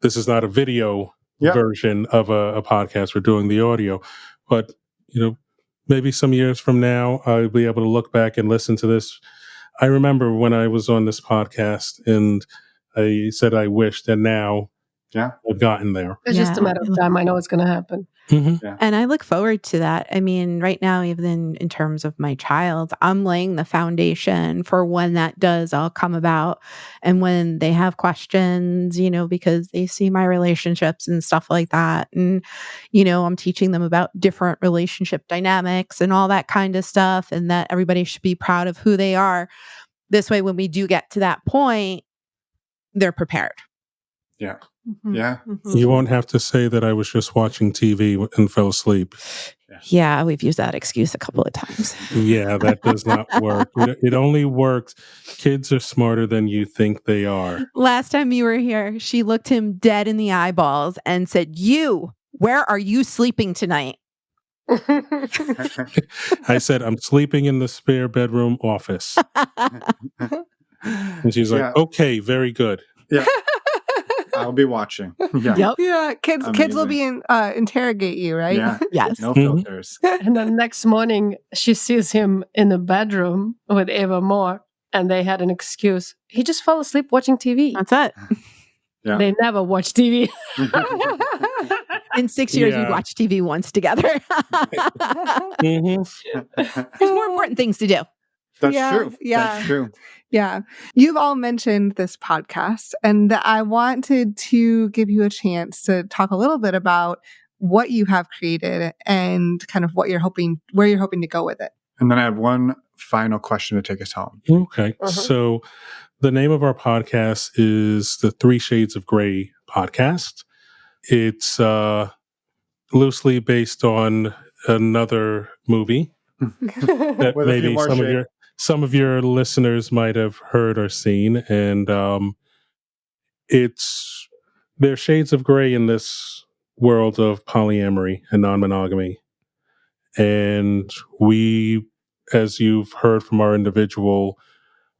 this is not a video version of a podcast. We're doing the audio, but maybe some years from now, I'll be able to look back and listen to this. I remember when I was on this podcast and I said I wished, and now I've gotten there. It's just a matter of time. I know it's going to happen. Mm-hmm. Yeah. And I look forward to that. I mean, right now, even in terms of my child, I'm laying the foundation for when that does all come about. And when they have questions, because they see my relationships and stuff like that. And, I'm teaching them about different relationship dynamics and all that kind of stuff, and that everybody should be proud of who they are. This way, when we do get to that point, they're prepared. Yeah. Yeah. You won't have to say that I was just watching TV and fell asleep. Yeah, we've used that excuse a couple of times. Yeah, that does not work. It only works. Kids are smarter than you think they are. Last time you were here, she looked him dead in the eyeballs and said, where are you sleeping tonight? I said, I'm sleeping in the spare bedroom office. And she's like, okay, very good. Yeah. I'll be watching. Yeah. Yep. Yeah. Kids will be interrogate you, right? Yeah. Yes. No filters. And the next morning, she sees him in the bedroom with Ava Moore, and they had an excuse. He just fell asleep watching TV. That's it. Yeah. They never watch TV. In 6 years, we watched TV once together. There's more important things to do. That's true. Yeah. That's true. Yeah. You've all mentioned this podcast, and I wanted to give you a chance to talk a little bit about what you have created and kind of where you're hoping to go with it. And then I have one final question to take us home. Okay. So the name of our podcast is the 3 Shades of Grey podcast. It's loosely based on another movie that maybe some of your listeners might have heard or seen, and there's shades of gray in this world of polyamory and non-monogamy. And we, as you've heard from our individual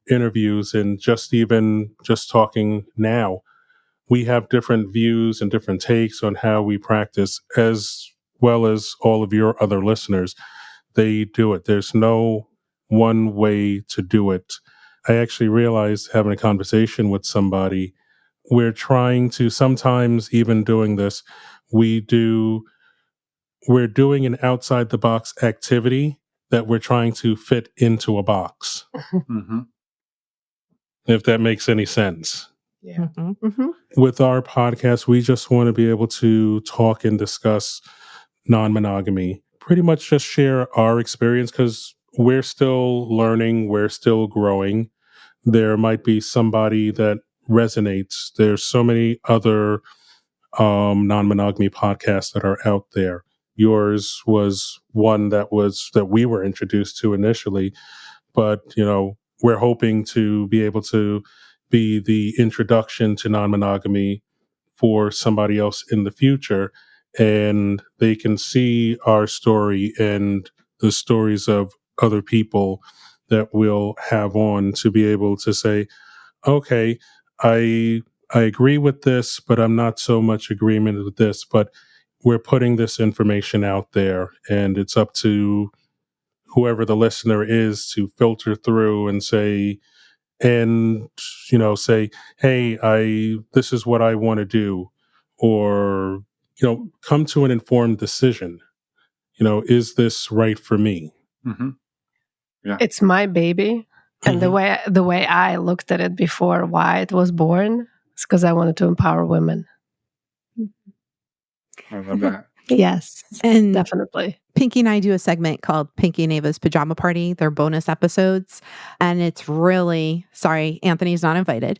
interviews and just talking now, we have different views and different takes on how we practice, as well as all of your other listeners. They do it. There's no one way to do it. I actually realized, having a conversation with somebody, we're trying to sometimes, even doing this, we're doing an outside the box activity that we're trying to fit into a box, Mm-hmm. if that makes any sense. Yeah. Mm-hmm. With our podcast, we just want to be able to talk and discuss non-monogamy, pretty much just share our experience, because we're still learning, we're still growing. There might be somebody that resonates. There's so many other non-monogamy podcasts that are out there. Yours was one that we were introduced to initially, but we're hoping to be able to be the introduction to non-monogamy for somebody else in the future, and they can see our story and the stories of other people that we'll have on, to be able to say, okay, I agree with this, but I'm not so much agreement with this, but we're putting this information out there, and it's up to whoever the listener is to filter through and say, say, hey, this is what I want to do, or come to an informed decision. Is this right for me? Mm-hmm. Yeah. It's my baby. And Mhm. the way I looked at it before, why it was born, is because I wanted to empower women. I love that. Yes, And definitely. Pinky and I do a segment called Pinky and Ava's Pajama Party. They're bonus episodes. And it's really, sorry, Anthony's not invited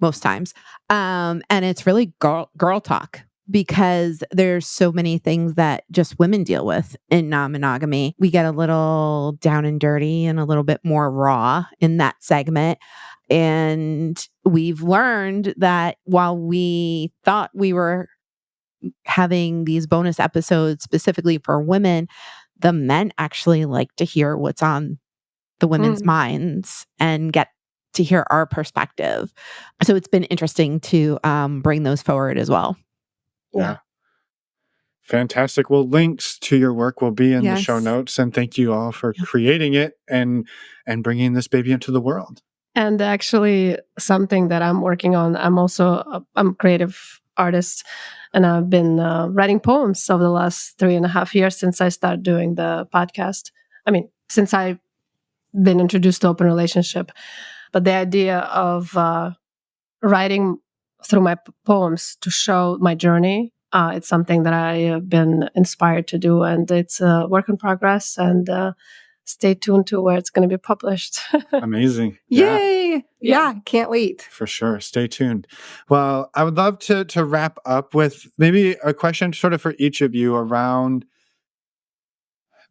most times. And it's really girl talk, because there's so many things that just women deal with in non-monogamy. We get a little down and dirty and a little bit more raw in that segment. And we've learned that while we thought we were having these bonus episodes specifically for women, the men actually like to hear what's on the women's minds and get to hear our perspective. So it's been interesting to bring those forward as well. Yeah. Fantastic. Well, links to your work will be in the show Yes. notes, and thank you all for creating it and bringing this baby into the world. And actually, something that I'm working on, I'm a creative artist, and I've been writing poems over the last 3.5 years since I started doing the podcast. I mean, since I've been introduced to open relationship. But the idea of writing through my poems to show my journey, it's something that I have been inspired to do, and it's a work in progress. And stay tuned to where it's going to be published. Amazing. Yay! Yeah, can't wait. For sure. Stay tuned. Well, I would love to wrap up with maybe a question sort of for each of you around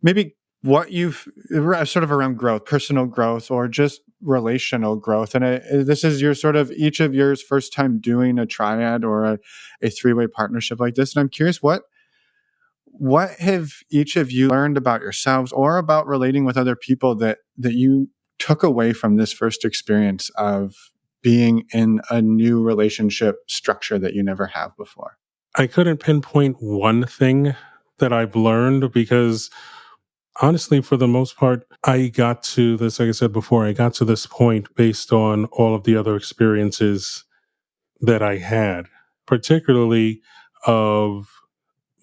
maybe what you've sort of around growth, personal growth, or just relational growth. And this is your sort of each of yours first time doing a triad or a three-way partnership like this. And I'm curious, what have each of you learned about yourselves or about relating with other people that you took away from this first experience of being in a new relationship structure that you never have before? I couldn't pinpoint one thing that I've learned, because honestly, for the most part, I got to this, like I said before, I got to this point based on all of the other experiences that I had, particularly of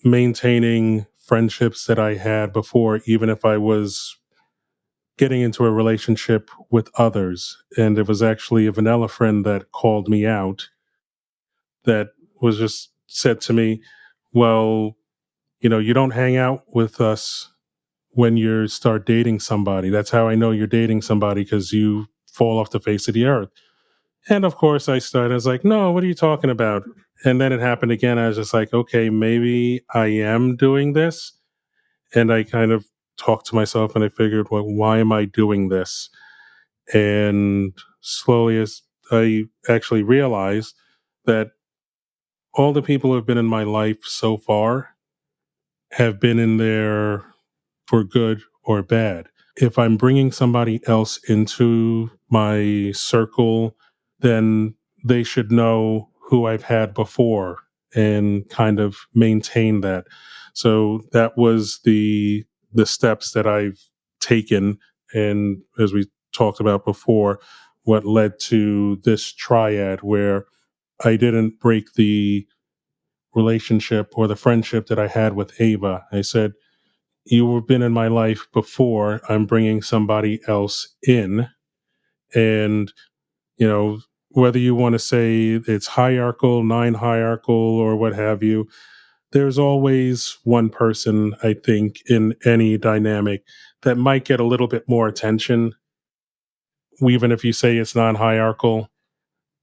maintaining friendships that I had before, even if I was getting into a relationship with others. And it was actually a vanilla friend that called me out, that was just said to me, well, you don't hang out with us when you start dating somebody. That's how I know you're dating somebody, because you fall off the face of the earth. And of course I was like, no, what are you talking about? And then it happened again. I was just like, okay, maybe I am doing this. And I kind of talked to myself and I figured, well, why am I doing this? And slowly, as I actually realized that all the people who have been in my life so far have been in there for good or bad. if I'm bringing somebody else into my circle, then they should know who I've had before and kind of maintain that. So that was the steps that I've taken, and as we talked about before, what led to this triad where I didn't break the relationship or the friendship that I had with Ava. I said, you've been in my life before. I'm bringing somebody else in. And, you know, whether you want to say it's hierarchical, non-hierarchical, or what have you, there's always one person, I think, in any dynamic that might get a little bit more attention. Even if you say it's non-hierarchical,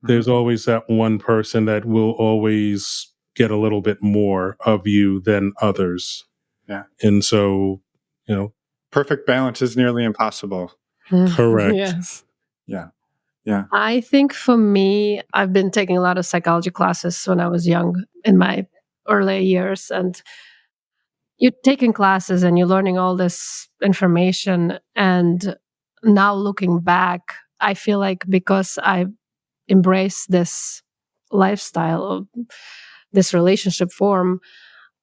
there's always that one person that will always get a little bit more of you than others. Yeah. And so, you know, Perfect balance is nearly impossible. correct. Yes. Yeah. Yeah. I think for me, I've been taking a lot of psychology classes when I was young in my early years. And you're taking classes and you're learning all this information. And now looking back, I feel like because I embrace this lifestyle of this relationship form,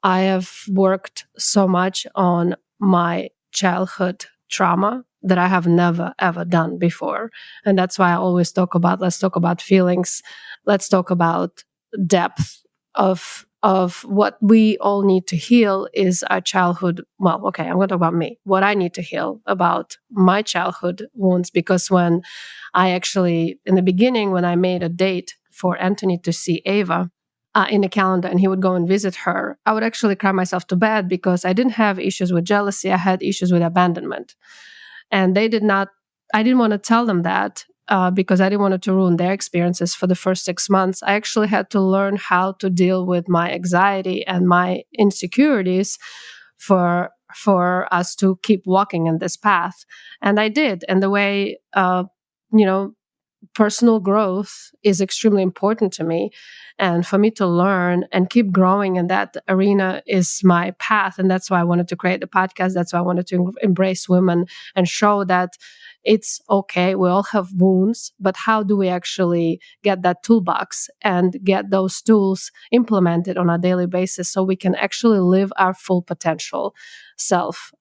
I have worked so much on my childhood trauma that I have never ever done before. And that's why I always talk about, let's talk about feelings. Let's talk about depth of what we all need to heal is our childhood. Well, okay, I'm going to talk about me. What I need to heal about my childhood wounds, because when I actually, in the beginning, when I made a date for Anthony to see Ava, in the calendar and he would go and visit her, I would actually cry myself to bed because I didn't have issues with jealousy. I had issues with abandonment. And I didn't want to tell them that because I didn't want it to ruin their experiences for the first 6 months. I actually had to learn how to deal with my anxiety and my insecurities for us to keep walking in this path. And I did. And the way, personal growth is extremely important to me. And for me to learn and keep growing in that arena is my path. And that's why I wanted to create the podcast. That's why I wanted to embrace women and show that it's okay. We all have wounds, but how do we actually get that toolbox and get those tools implemented on a daily basis so we can actually live our full potential self?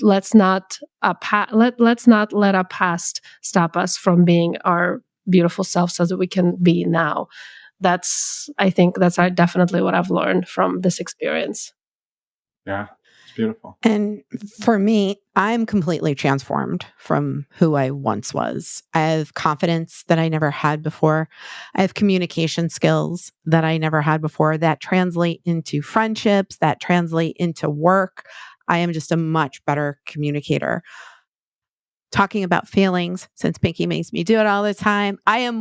Let's not let our past stop us from being our beautiful self so that we can be now. I think that's definitely what I've learned from this experience. Yeah. It's beautiful. And for me, I'm completely transformed from who I once was. I have confidence that I never had before. I have communication skills that I never had before that translate into friendships, that translate into work. I am just a much better communicator. Talking about feelings, since Pinky makes me do it all the time, I am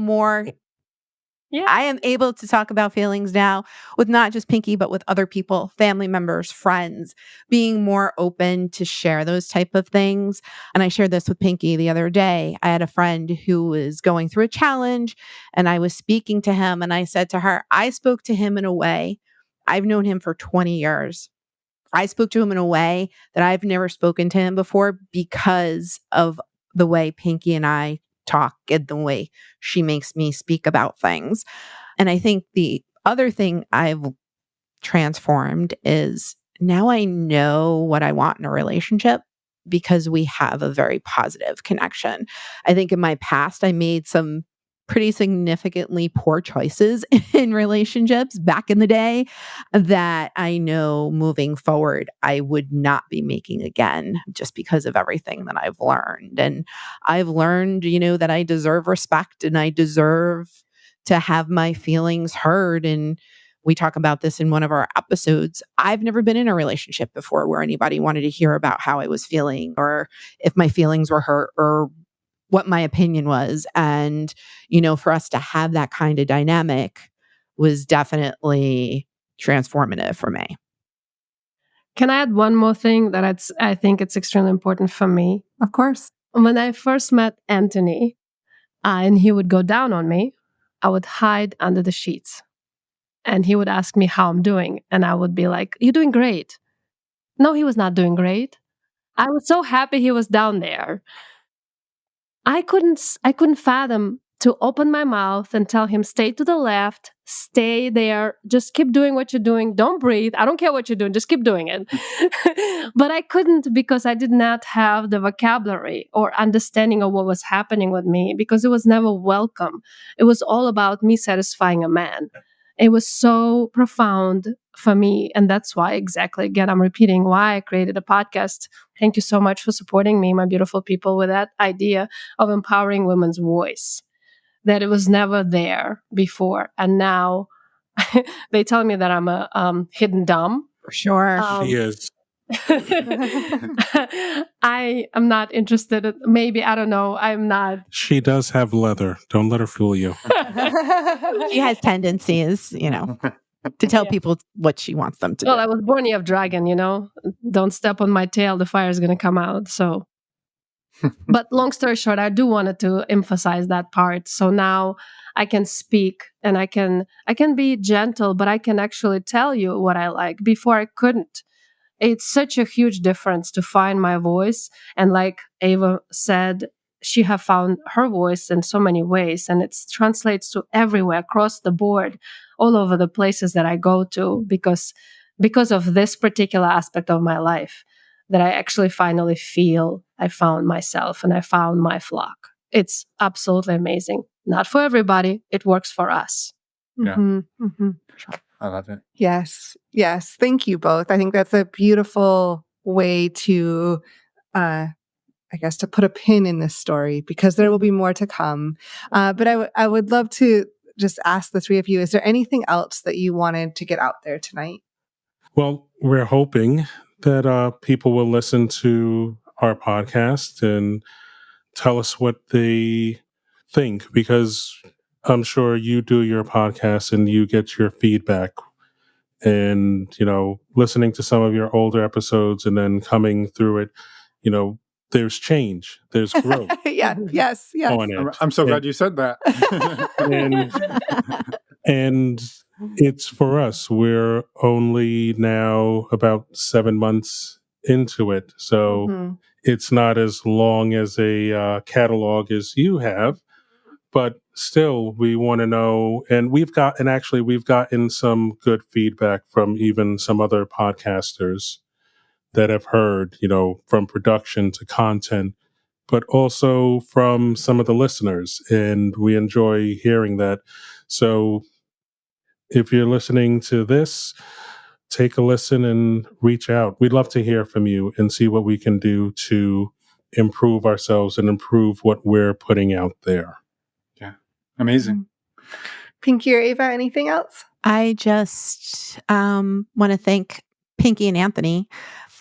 able to talk about feelings now with not just Pinky, but with other people, family members, friends, being more open to share those type of things. And I shared this with Pinky the other day. I had a friend who was going through a challenge and I was speaking to him and I said to her, I spoke to him in a way, I've known him for 20 years. I spoke to him in a way that I've never spoken to him before because of the way Pinky and I talk and the way she makes me speak about things. And I think the other thing I've transformed is now I know what I want in a relationship because we have a very positive connection. I think in my past, I made some pretty significantly poor choices in relationships back in the day that I know moving forward, I would not be making again just because of everything that I've learned. And I've learned, that I deserve respect and I deserve to have my feelings heard. And we talk about this in one of our episodes. I've never been in a relationship before where anybody wanted to hear about how I was feeling or if my feelings were hurt or what my opinion was. And, for us to have that kind of dynamic was definitely transformative for me. Can I add one more thing that I think it's extremely important for me? Of course. When I first met Anthony and he would go down on me, I would hide under the sheets. And he would ask me how I'm doing. And I would be like, you're doing great. No, he was not doing great. I was so happy he was down there. I couldn't fathom to open my mouth and tell him, stay to the left, stay there, just keep doing what you're doing. Don't breathe. I don't care what you're doing. Just keep doing it. But I couldn't, because I did not have the vocabulary or understanding of what was happening with me, because it was never welcome. It was all about me satisfying a man. It was so profound for me. And that's why, exactly, again, I'm repeating why I created a podcast. Thank you so much for supporting me, my beautiful people, with that idea of empowering women's voice, that it was never there before. And now they tell me that I'm a hidden dumb. For sure. She is. I am not interested. Maybe, I don't know. I'm not. She does have leather. Don't let her fool you. She has tendencies, to tell people what she wants them to Well, do. I was born year of dragon, Don't step on my tail, the fire is going to come out. So, but long story short, I do wanted to emphasize that part. So now I can speak and I can be gentle, but I can actually tell you what I like. Before I couldn't. It's such a huge difference to find my voice. And like Ava said, she have found her voice in so many ways, and it translates to everywhere, across the board, all over the places that I go to, because of this particular aspect of my life, that I actually finally feel I found myself and I found my flock. It's absolutely amazing. Not for everybody. It works for us. Yeah. Mm-hmm, mm-hmm. I love it. Yes. Yes. Thank you both. I think that's a beautiful way to, I guess, to put a pin in this story, because there will be more to come. But I would love to just ask the three of you, is there anything else that you wanted to get out there tonight? Well, we're hoping that people will listen to our podcast and tell us what they think, because I'm sure you do your podcast and you get your feedback. And, listening to some of your older episodes and then coming through it, there's change, there's growth Yeah. Yes. Yes. on it. I'm so glad you said that. And it's for us. We're only now about 7 months into it. So Mhm. it's not as long as a catalog as you have, but still we want to know. And we've gotten some good feedback from even some other podcasters that have heard, from production to content, but also from some of the listeners. And we enjoy hearing that. So if you're listening to this, take a listen and reach out. We'd love to hear from you and see what we can do to improve ourselves and improve what we're putting out there. Yeah. Amazing. Pinky or Ava, anything else? I just want to thank Pinky and Anthony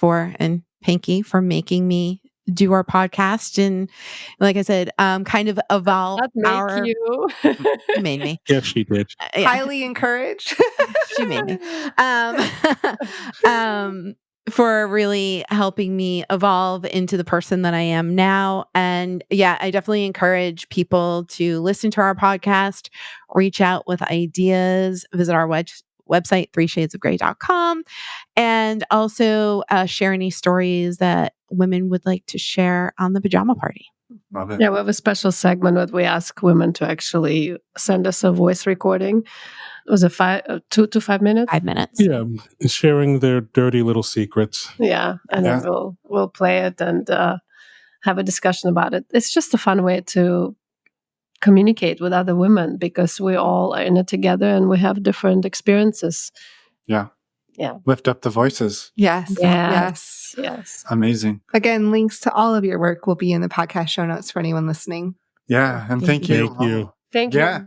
and Pinky for making me do our podcast. And like I said, kind of evolve Not make you. made me. Yes, she did. Yeah. Highly encouraged. She made me. For really helping me evolve into the person that I am now. And yeah, I definitely encourage people to listen to our podcast, reach out with ideas, visit our website, 3shadesofgrey.com, and also share any stories that women would like to share on the pajama party. Love it. Yeah, we have a special segment that we ask women to actually send us a voice recording. Was it 2 to 5 minutes? 5 minutes. Yeah, sharing their dirty little secrets. Yeah, and then we'll play it and have a discussion about it. It's just a fun way to communicate with other women, because we all are in it together and we have different experiences. Yeah. Yeah. Lift up the voices. Yes. Yes. Yes. Amazing. Again, links to all of your work will be in the podcast show notes for anyone listening. Yeah. And thank you. Thank you. Thank you. Yeah.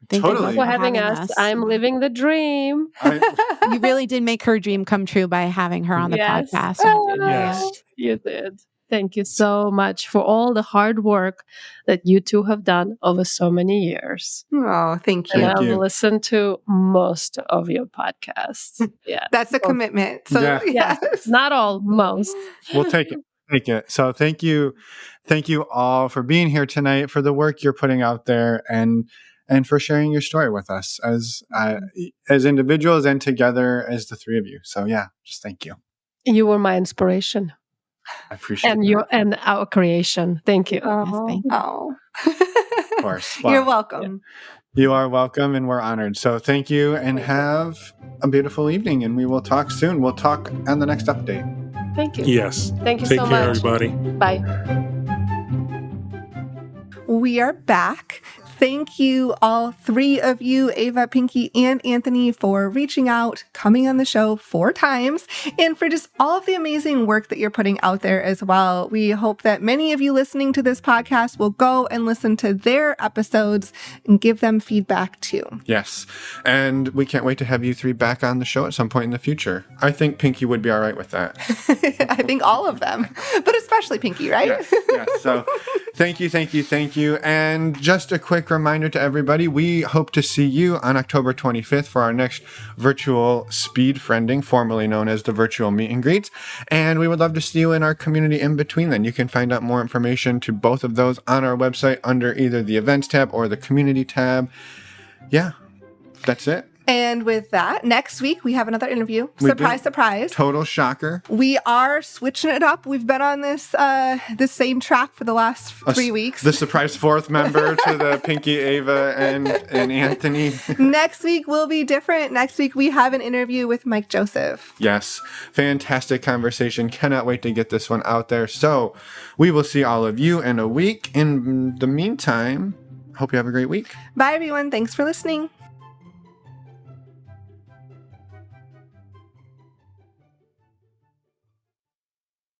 Thank Totally. you For having us. I'm living the dream. You really did make her dream come true by having her on the Yes. podcast. Yes. You did. Thank you so much for all the hard work that you two have done over so many years. Oh, thank you. And Thank I've you. listened to most of your podcasts. Yeah. That's a commitment. So Yeah. yes. Not all, most. We'll take it. Take it. So thank you. Thank you all for being here tonight, for the work you're putting out there, and for sharing your story with us as individuals and together as the three of you. So yeah, just thank you. You were my inspiration. I appreciate and that. and our creation. Thank you. thank you. Oh. Of course. You're Wow. welcome. You are welcome, and we're honored. So thank you, and Thank you. have a beautiful evening, and we will talk soon. We'll talk on the next update. Thank you. Yes. Thank you Take so care, much. everybody. Bye. We are back. Thank you, all three of you, Ava, Pinky, and Anthony, for reaching out, coming on the show 4 times, and for just all of the amazing work that you're putting out there as well. We hope that many of you listening to this podcast will go and listen to their episodes and give them feedback too. Yes. And we can't wait to have you 3 back on the show at some point in the future. I think Pinky would be all right with that. I think all of them, but especially Pinky, right? Yes. So thank you. And just a quick reminder to everybody, we hope to see you on October 25th for our next virtual speed friending, formerly known as the virtual meet and greets. And we would love to see you in our community in between then. You can find out more information to both of those on our website under either the events tab or the community tab. Yeah, that's it. And with that, next week we have another interview. We Surprise, do. surprise. Total shocker. We are switching it up. We've been on this same track for the last 3 weeks. The surprise 4th member to the Pinky, Ava, and Anthony. Next week will be different. Next week we have an interview with Mike Joseph. Yes, fantastic conversation. Cannot wait to get this one out there. So we will see all of you in a week. In the meantime, hope you have a great week. Bye, everyone. Thanks for listening.